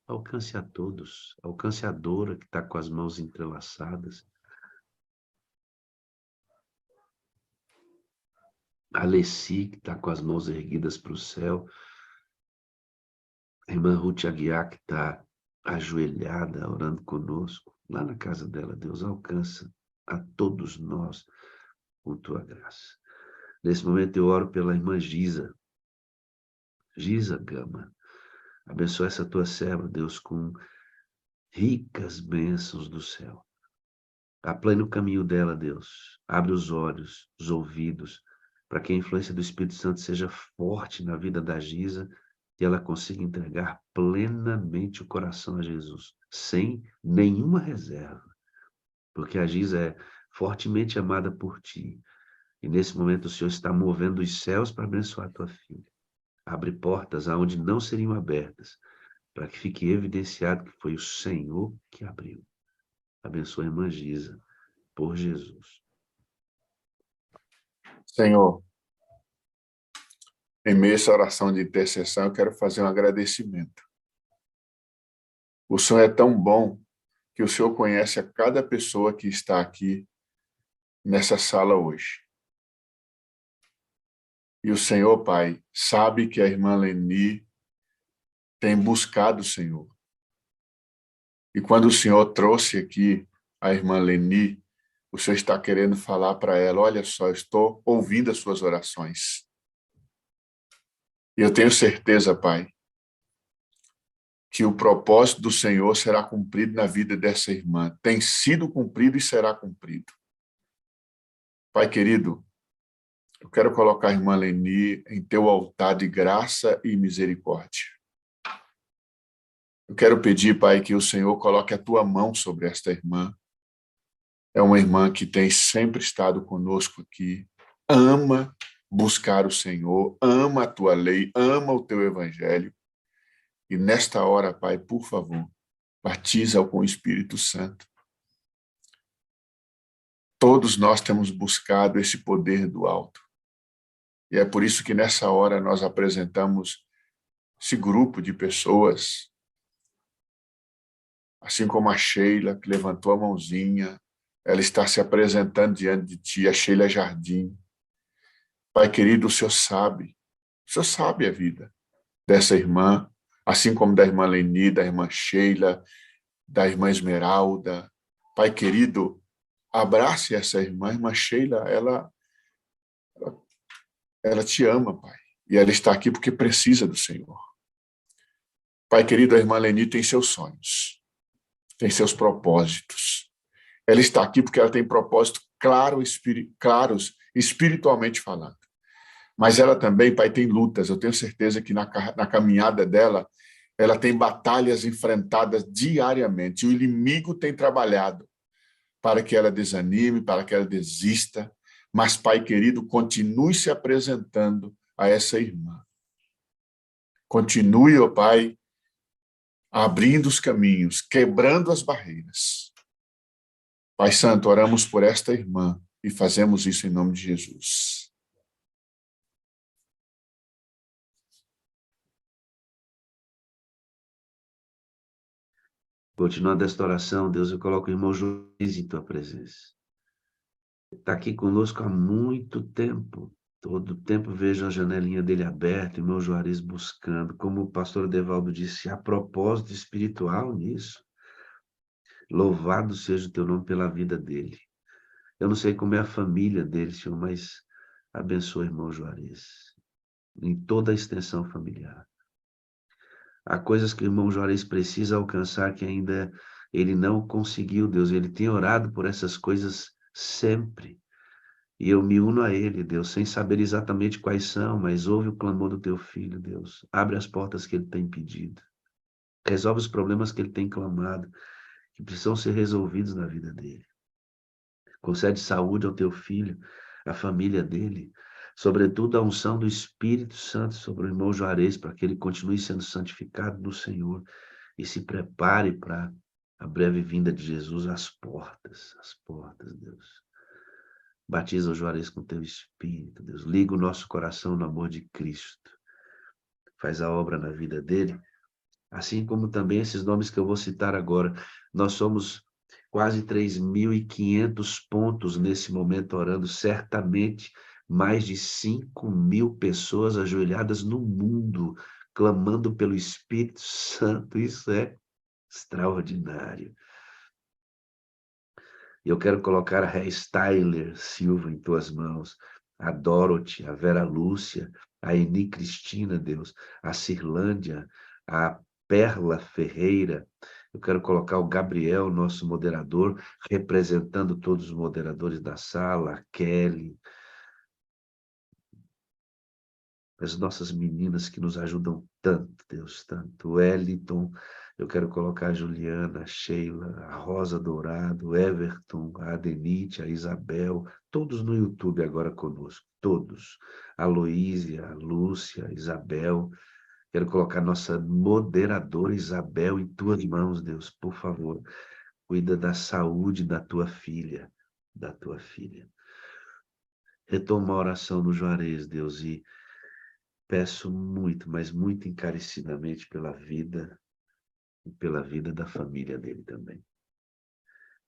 Alcance a todos. Alcance a Dora, que está com as mãos entrelaçadas. A Alessi, que está com as mãos erguidas para o céu. A irmã Ruth Aguiar, que está ajoelhada, orando conosco. Lá na casa dela, Deus, alcança a todos nós com tua graça. Nesse momento eu oro pela irmã Giza. Giza Gama. Abençoa essa tua serva, Deus, com ricas bênçãos do céu. Aplane o caminho dela, Deus. Abre os olhos, os ouvidos, para que a influência do Espírito Santo seja forte na vida da Giza e ela consiga entregar plenamente o coração a Jesus, sem nenhuma reserva. Porque a Giza é fortemente amada por ti. E nesse momento o Senhor está movendo os céus para abençoar a tua filha. Abre portas aonde não seriam abertas, para que fique evidenciado que foi o Senhor que abriu. Abençoa a irmã Giza, por Jesus. Senhor, em meio a essa oração de intercessão, eu quero fazer um agradecimento. O Senhor é tão bom que o Senhor conhece a cada pessoa que está aqui nessa sala hoje. E o Senhor, Pai, sabe que a irmã Leni tem buscado o Senhor. E quando o Senhor trouxe aqui a irmã Leni, o Senhor está querendo falar para ela, olha só, eu estou ouvindo as suas orações. E eu tenho certeza, Pai, que o propósito do Senhor será cumprido na vida dessa irmã. Tem sido cumprido e será cumprido. Pai querido, eu quero colocar a irmã Leni em teu altar de graça e misericórdia. Eu quero pedir, Pai, que o Senhor coloque a tua mão sobre esta irmã. É uma irmã que tem sempre estado conosco aqui, ama buscar o Senhor, ama a tua lei, ama o teu evangelho. E nesta hora, Pai, por favor, batiza-o com o Espírito Santo. Todos nós temos buscado esse poder do alto. E é por isso que nessa hora nós apresentamos esse grupo de pessoas, assim como a Sheila, que levantou a mãozinha, ela está se apresentando diante de ti, a Sheila Jardim. Pai querido, o Senhor sabe a vida dessa irmã, assim como da irmã Leni, da irmã Sheila, da irmã Esmeralda. Pai querido, abrace essa irmã Sheila, ela te ama, Pai, e ela está aqui porque precisa do Senhor. Pai querido, a irmã Leni tem seus sonhos, tem seus propósitos. Ela está aqui porque ela tem propósitos claros, espiritualmente falando. Mas ela também, Pai, tem lutas. Eu tenho certeza que na caminhada dela, ela tem batalhas enfrentadas diariamente. O inimigo tem trabalhado para que ela desanime, para que ela desista. Mas, Pai querido, continue se apresentando a essa irmã. Continue, ó Pai, abrindo os caminhos, quebrando as barreiras. Pai Santo, oramos por esta irmã e fazemos isso em nome de Jesus. Continuando esta oração, Deus, eu coloco o irmão Juiz em tua presença. Está aqui conosco há muito tempo. Todo tempo vejo a janelinha dele aberta, o irmão Juarez buscando. Como o pastor Devaldo disse, há propósito espiritual nisso. Louvado seja o teu nome pela vida dele. Eu não sei como é a família dele, Senhor, mas abençoa o irmão Juarez, em toda a extensão familiar. Há coisas que o irmão Juarez precisa alcançar que ainda ele não conseguiu, Deus. Ele tem orado por essas coisas sempre. E eu me uno a ele, Deus, sem saber exatamente quais são, mas ouve o clamor do teu filho, Deus. Abre as portas que ele tem pedido. Resolve os problemas que ele tem clamado, que precisam ser resolvidos na vida dele. Concede saúde ao teu filho, à família dele, sobretudo a unção do Espírito Santo sobre o irmão Juarez, para que ele continue sendo santificado no Senhor e se prepare para a breve vinda de Jesus às portas, Deus. Batiza o Juarez com teu Espírito, Deus. Liga o nosso coração no amor de Cristo. Faz a obra na vida dele, assim como também esses nomes que eu vou citar agora. Nós somos quase 3.500 pontos nesse momento orando, certamente mais de 5.000 pessoas ajoelhadas no mundo, clamando pelo Espírito Santo. Isso é extraordinário. Eu quero colocar a Ré Styler Silva em tuas mãos, a Dorothy, a Vera Lúcia, a Eni Cristina, Deus, a Cirlândia, a Perla Ferreira. Eu quero colocar o Gabriel, nosso moderador, representando todos os moderadores da sala, a Kelly, as nossas meninas que nos ajudam tanto, Deus, tanto. O Eliton, eu quero colocar a Juliana, a Sheila, a Rosa Dourado, o Everton, a Adenite, a Isabel, todos no YouTube agora conosco, todos. A Loísia, a Lúcia, a Isabel. Quero colocar nossa moderadora Isabel em tuas mãos, Deus, por favor. Cuida da saúde da tua filha, da tua filha. Retoma a oração do Juarez, Deus, e peço muito, mas muito encarecidamente pela vida e pela vida da família dele também.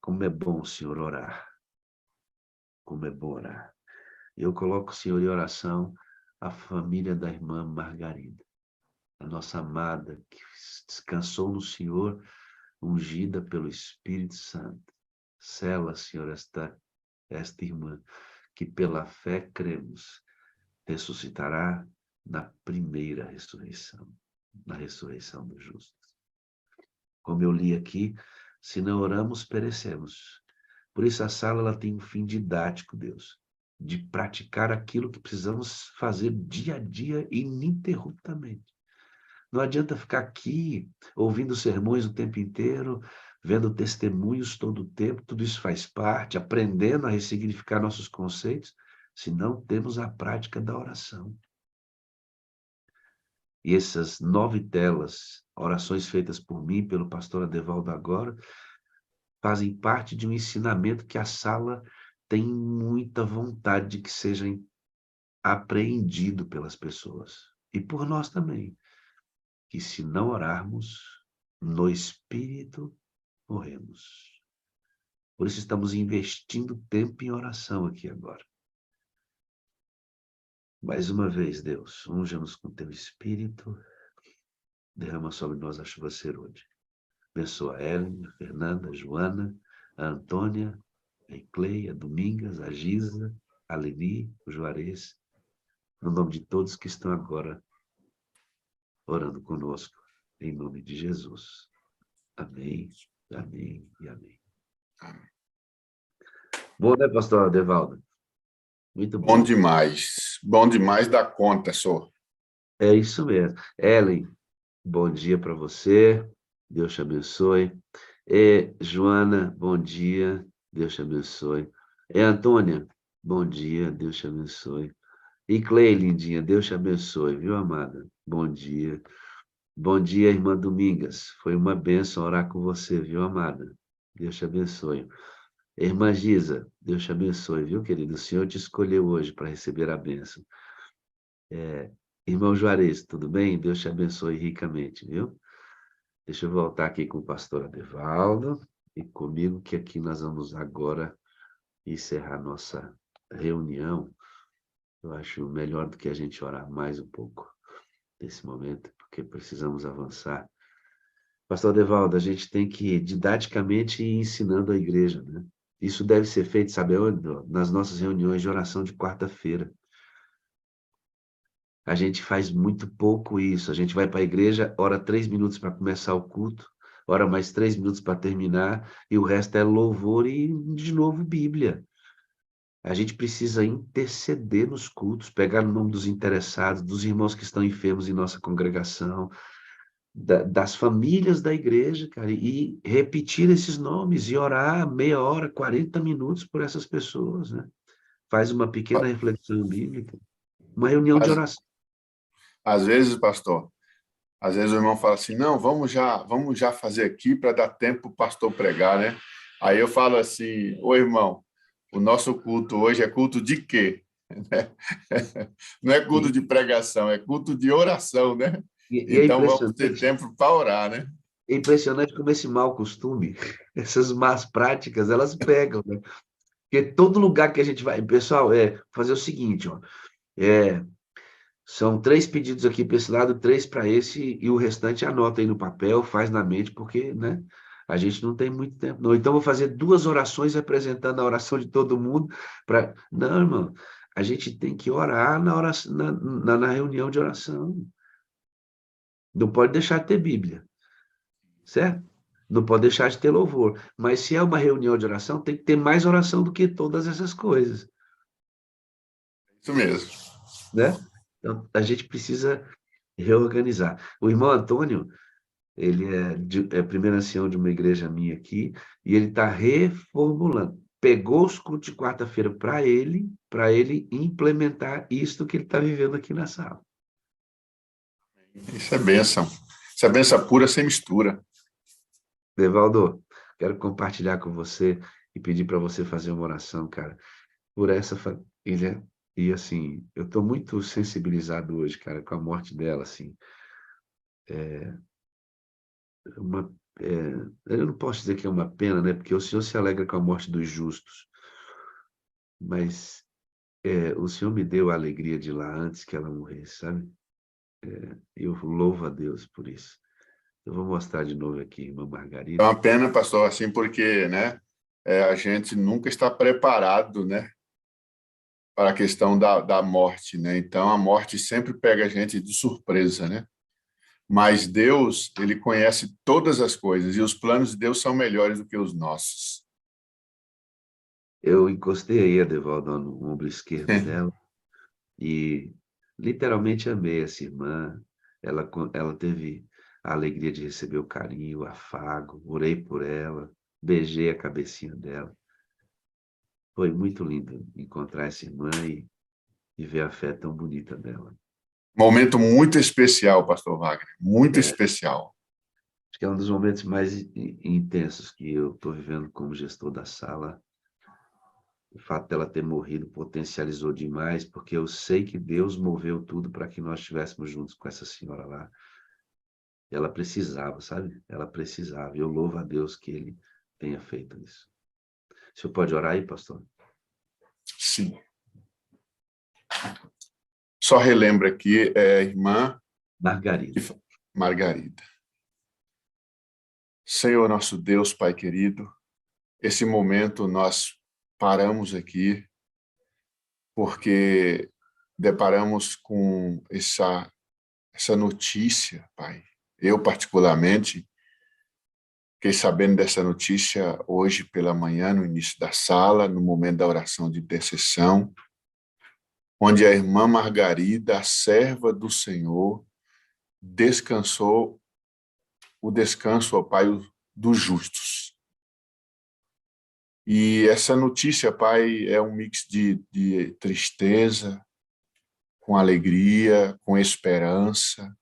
Como é bom, Senhor, orar. Como é bom orar. Eu coloco, Senhor, em oração a família da irmã Margarida, a nossa amada, que descansou no Senhor, ungida pelo Espírito Santo. Sela, Senhor, esta irmã, que pela fé cremos, ressuscitará na primeira ressurreição, na ressurreição dos justos. Como eu li aqui, se não oramos, perecemos. Por isso a sala ela tem um fim didático, Deus, de praticar aquilo que precisamos fazer dia a dia ininterruptamente. Não adianta ficar aqui ouvindo sermões o tempo inteiro, vendo testemunhos todo o tempo, tudo isso faz parte, aprendendo a ressignificar nossos conceitos, se não temos a prática da oração. E essas 9 telas, orações feitas por mim, pelo pastor Adevaldo agora, fazem parte de um ensinamento que a sala tem muita vontade de que seja apreendido pelas pessoas. E por nós também. Que se não orarmos, no Espírito morremos. Por isso estamos investindo tempo em oração aqui agora. Mais uma vez, Deus, unja-nos com teu Espírito, derrama sobre nós a chuva serôdia. Abençoa a Ellen, a Fernanda, a Joana, a Antônia, a Eclei, a Domingas, a Giza, a Leni, o Juarez, no nome de todos que estão agora orando conosco, em nome de Jesus. Amém, amém e amém. Amém. Bom, né, pastor Adevaldo? Muito bom. Bom demais da conta, senhor. É isso mesmo. Ellen, bom dia para você, Deus te abençoe. Joana, bom dia, Deus te abençoe. Antônia, bom dia, Deus te abençoe. E Clei, lindinha, Deus te abençoe, viu, amada? Bom dia. Bom dia, irmã Domingas. Foi uma bênção orar com você, viu, amada? Deus te abençoe. Irmã Giza, Deus te abençoe, viu, querido? O Senhor te escolheu hoje para receber a bênção. Irmão Juarez, tudo bem? Deus te abençoe ricamente, viu? Deixa eu voltar aqui com o pastor Adevaldo e comigo, que aqui nós vamos agora encerrar nossa reunião. Eu acho melhor do que a gente orar mais um pouco nesse momento, porque precisamos avançar Pastor Devaldo, a gente tem que didaticamente ir ensinando a igreja, né? Isso deve ser feito, sabe onde? Nas nossas reuniões de oração de quarta-feira. A gente faz muito pouco isso. A gente vai para a igreja, ora 3 minutos para começar o culto, ora mais 3 minutos para terminar, e o resto é louvor e, de novo, Bíblia. A gente precisa interceder nos cultos, pegar o nome dos interessados, dos irmãos que estão enfermos em nossa congregação, das famílias da igreja, cara, e repetir esses nomes e orar meia hora, 40 minutos por essas pessoas, né? Faz uma pequena reflexão bíblica, uma reunião de Às, oração. às vezes, pastor, às vezes o irmão fala assim, não, vamos já fazer aqui para dar tempo para o pastor pregar, né? Aí eu falo assim, ô irmão, o nosso culto hoje é culto de quê? Não é culto E, de pregação, é culto de oração, né? e Então vamos ter tempo para orar, né? é impressionante como esse mau costume, essas más práticas, elas pegam, né? Porque todo lugar que a gente vai, pessoal, fazer o seguinte, ó, são 3 pedidos aqui para esse lado, 3 para esse, e o restante anota aí no papel, faz na mente, porque, né, a gente não tem muito tempo, não. Então, vou fazer 2 orações representando a oração de todo mundo. Não, irmão, a gente tem que orar na, oração, na reunião de oração. Não pode deixar de ter Bíblia, certo? Não pode deixar de ter louvor. Mas se é uma reunião de oração, tem que ter mais oração do que todas essas coisas, Isso mesmo. né? Então, a gente precisa reorganizar. O irmão Antônio, ele é primeiro ancião de uma igreja minha aqui, e ele está reformulando. Pegou os cultos de quarta-feira para ele implementar isto que ele está vivendo aqui na sala. Isso é bênção. Isso é bênção pura, sem mistura. Devaldo, quero compartilhar com você e pedir para você fazer uma oração, cara, por essa família. E assim, eu estou muito sensibilizado hoje, cara, com a morte dela, assim. Uma, eu não posso dizer que é uma pena, né? Porque o Senhor se alegra com a morte dos justos. Mas o Senhor me deu a alegria de ir lá antes que ela morresse, sabe? Eu louvo a Deus por isso. Eu vou mostrar de novo aqui, irmã É Margarida. uma pena, pastor, assim, porque, né, a gente nunca está preparado, né, para a questão da morte, né? Então, a morte sempre pega a gente de surpresa, né? Mas Deus, ele conhece todas as coisas e os planos de Deus são melhores do que os nossos. Eu encostei aí a Devaldo no ombro esquerdo dela e literalmente amei essa irmã. Ela teve a alegria de receber o carinho, o afago, orei por ela, beijei a cabecinha dela. Foi muito lindo encontrar essa irmã e ver a fé tão bonita dela. Momento muito especial, pastor Wagner, muito É, especial. acho que é um dos momentos mais intensos que eu estou vivendo como gestor da sala. O fato dela ter morrido potencializou demais, porque eu sei que Deus moveu tudo para que nós estivéssemos juntos com essa senhora lá. Ela precisava, sabe? Ela precisava. E eu louvo a Deus que Ele tenha feito isso. O senhor pode orar aí, pastor? Sim. Só relembra aqui, irmã Margarida. Margarida. Senhor, nosso Deus, Pai querido, esse momento nós paramos aqui porque deparamos com essa notícia, Pai. Eu, particularmente, fiquei sabendo dessa notícia hoje pela manhã, no início da sala, no momento da oração de intercessão, onde a irmã Margarida, a serva do Senhor, descansou o descanso, ó Pai, dos justos. E essa notícia, Pai, é um mix de tristeza, com alegria, com esperança.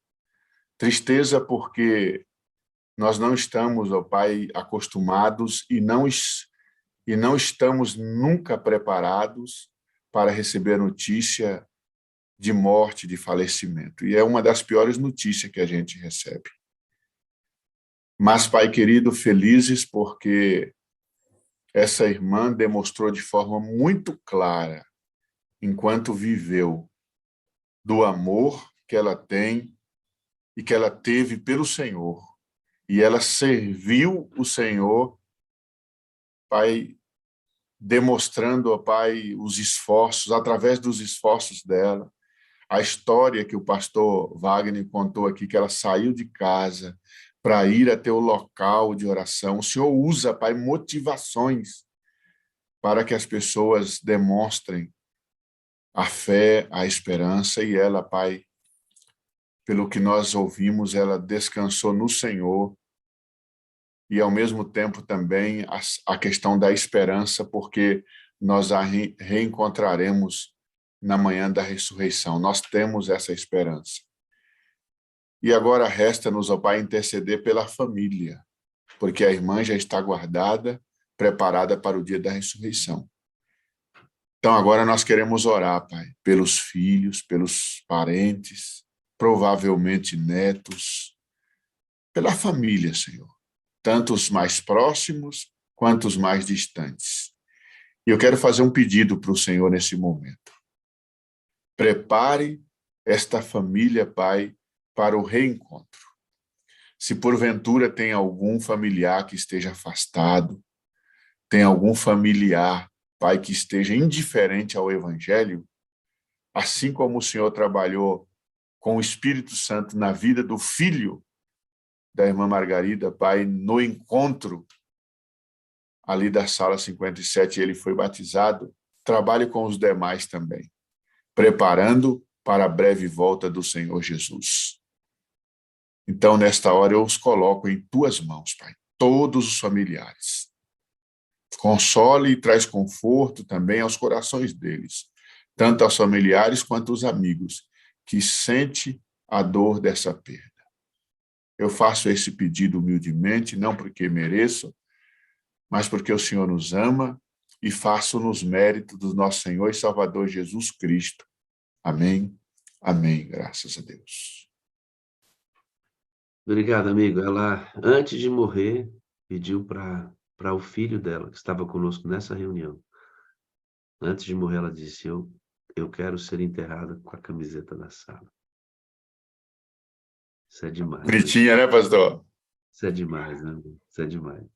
Tristeza porque nós não estamos, ó Pai, acostumados e não estamos nunca preparados para receber a notícia de morte, de falecimento. E é uma das piores notícias que a gente recebe. Mas, Pai querido, felizes porque essa irmã demonstrou de forma muito clara, enquanto viveu, do amor que ela tem e que ela teve pelo Senhor. e ela serviu o Senhor, Pai, demonstrando, ó Pai, os esforços, através dos esforços dela. A história que o pastor Wagner contou aqui, que ela saiu de casa para ir até o local de oração. O Senhor usa, Pai, motivações para que as pessoas demonstrem a fé, a esperança, e ela, Pai, pelo que nós ouvimos, ela descansou no Senhor, e ao mesmo tempo também a questão da esperança, porque nós a reencontraremos na manhã da ressurreição. Nós temos essa esperança. E agora resta-nos, ó Pai, interceder pela família, porque a irmã já está guardada, preparada para o dia da ressurreição. Então agora nós queremos orar, Pai, pelos filhos, pelos parentes, provavelmente netos, pela família, Senhor, tanto os mais próximos quanto os mais distantes. E eu quero fazer um pedido para o Senhor nesse momento. Prepare esta família, Pai, para o reencontro. Se porventura tem algum familiar que esteja afastado, tem algum familiar, Pai, que esteja indiferente ao Evangelho, assim como o Senhor trabalhou com o Espírito Santo na vida do filho da irmã Margarida, Pai, no encontro ali da sala 57, ele foi batizado, trabalhe com os demais também, preparando para a breve volta do Senhor Jesus. Então, nesta hora, eu os coloco em tuas mãos, Pai, todos os familiares. Console e traz conforto também aos corações deles, tanto aos familiares quanto aos amigos, que sente a dor dessa perda. Eu faço esse pedido humildemente, não porque mereço, mas porque o Senhor nos ama e faço nos méritos do nosso Senhor e Salvador Jesus Cristo. Amém. Amém. Graças a Deus. Obrigado, amigo. Ela, antes de morrer, pediu para o filho dela, que estava conosco nessa reunião. Antes de morrer, ela disse, eu quero ser enterrada com a camiseta da sala. Isso é demais. Bonitinha, né, pastor? Isso é demais, né? Isso é demais.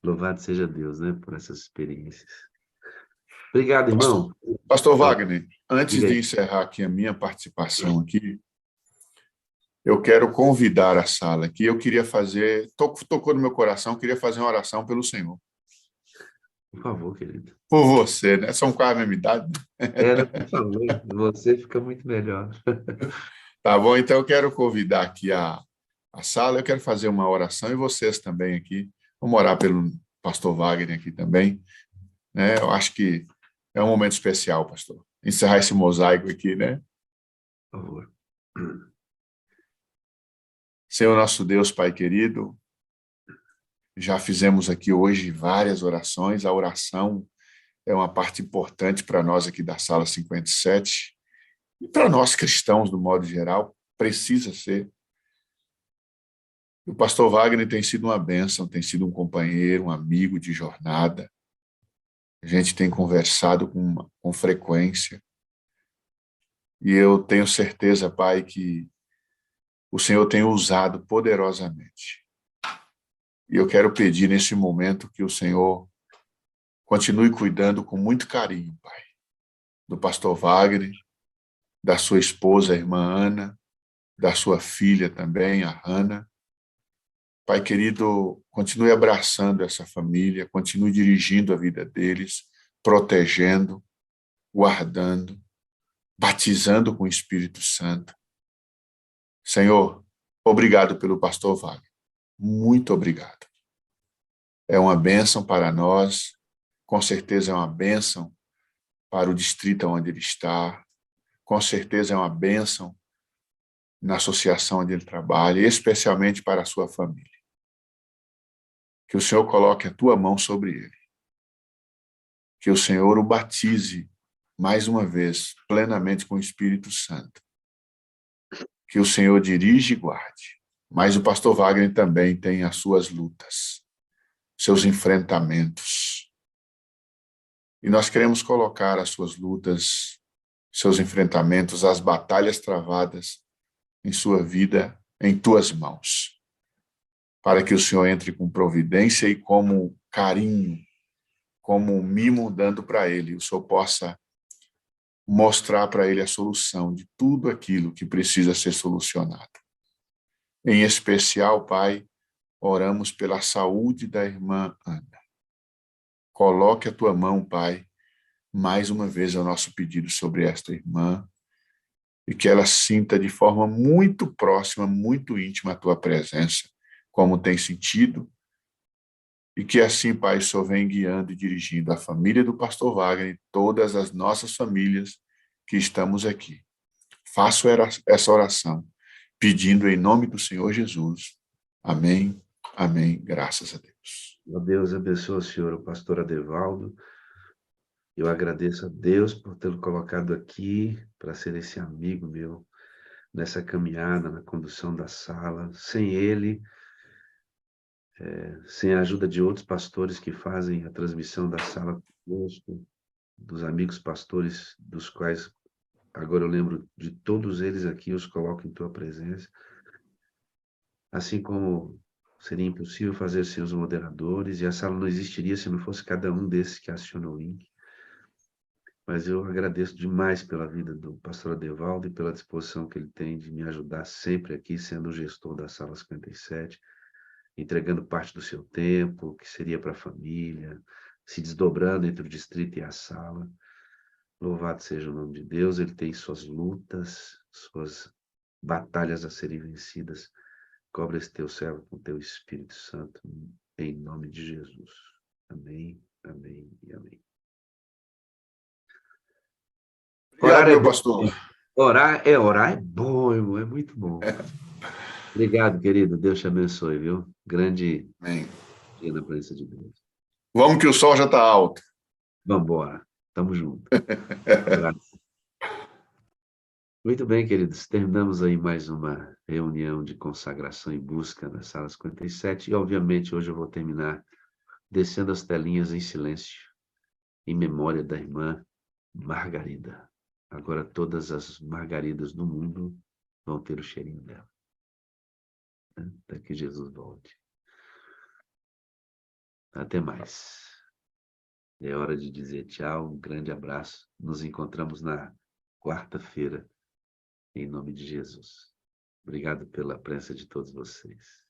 Louvado seja Deus, né, por essas experiências. Obrigado, irmão. Pastor Wagner, antes Diga aí. de encerrar aqui a minha participação aqui, eu quero convidar a sala aqui. Eu queria fazer, tocou no meu coração, queria fazer uma oração pelo Senhor. Por favor, querido. Por você, né? São quase a mesma idade. Por favor, você fica muito melhor. Tá bom, então eu quero convidar aqui a sala, eu quero fazer uma oração e vocês também aqui. Vamos orar pelo pastor Wagner aqui também. Né? Eu acho que é um momento especial, pastor. Encerrar esse mosaico aqui, né? Por favor. Senhor nosso Deus, Pai querido, já fizemos aqui hoje várias orações. A oração é uma parte importante para nós aqui da sala 57. E para nós cristãos, do modo geral, precisa ser. O pastor Wagner tem sido uma bênção, tem sido um companheiro, um amigo de jornada. A gente tem conversado com frequência. E eu tenho certeza, Pai, que o Senhor tem usado poderosamente. E eu quero pedir nesse momento que o Senhor continue cuidando com muito carinho, Pai, do pastor Wagner, da sua esposa, a irmã Ana, da sua filha também, a Hannah. Pai querido, continue abraçando essa família, continue dirigindo a vida deles, protegendo, guardando, batizando com o Espírito Santo. Senhor, obrigado pelo pastor Wagner. Muito obrigado. É uma bênção para nós, com certeza é uma bênção para o distrito onde ele está, com certeza é uma bênção na associação onde ele trabalha, e especialmente para a sua família. Que o Senhor coloque a tua mão sobre ele. Que o Senhor o batize, mais uma vez, plenamente com o Espírito Santo. Que o Senhor dirige e guarde. Mas o pastor Wagner também tem as suas lutas, seus enfrentamentos. E nós queremos colocar as suas lutas, seus enfrentamentos, as batalhas travadas em sua vida, em tuas mãos. para que o Senhor entre com providência e como carinho, como um mimo dando para ele, o Senhor possa mostrar para ele a solução de tudo aquilo que precisa ser solucionado. Em especial, Pai, oramos pela saúde da irmã Ana. Coloque a tua mão, Pai, mais uma vez ao nosso pedido sobre esta irmã, e que ela sinta de forma muito próxima, muito íntima a tua presença, como tem sentido, e que assim, Pai, o Senhor vem guiando e dirigindo a família do pastor Wagner e todas as nossas famílias que estamos aqui. Faço essa oração, pedindo em nome do Senhor Jesus. Amém, amém, graças a Deus. Deus abençoe o senhor, o pastor Adevaldo. Eu agradeço a Deus por tê-lo colocado aqui para ser esse amigo meu nessa caminhada, na condução da sala. Sem ele, sem a ajuda de outros pastores que fazem a transmissão da sala conosco, dos amigos pastores, dos quais agora eu lembro de todos eles aqui, os coloco em tua presença. Assim como seria impossível fazer sem os moderadores, e a sala não existiria se não fosse cada um desses que aciona o link. Mas eu agradeço demais pela vida do pastor Adevaldo e pela disposição que ele tem de me ajudar sempre aqui, sendo o gestor da Sala 57, entregando parte do seu tempo, que seria para a família, se desdobrando entre o distrito e a sala. Louvado seja o nome de Deus, ele tem suas lutas, suas batalhas a serem vencidas. Cobre esse teu servo com teu Espírito Santo, em nome de Jesus. Amém, amém e amém. Obrigado, meu pastor. Orar é bom, irmão, é muito bom. Obrigado, querido. Deus te abençoe, viu? Grande Amém. dia na presença de Deus. Vamos que o sol já está alto. Vamos embora. Tamo junto. Muito bem, queridos. Terminamos aí mais uma reunião de consagração e busca na Sala 57. E, obviamente, hoje eu vou terminar descendo as telinhas em silêncio, em memória da irmã Margarida. Agora todas as margaridas do mundo vão ter o cheirinho dela. Até que Jesus volte. Até mais. É hora de dizer tchau, um grande abraço. Nos encontramos na quarta-feira, em nome de Jesus. Obrigado pela presença de todos vocês.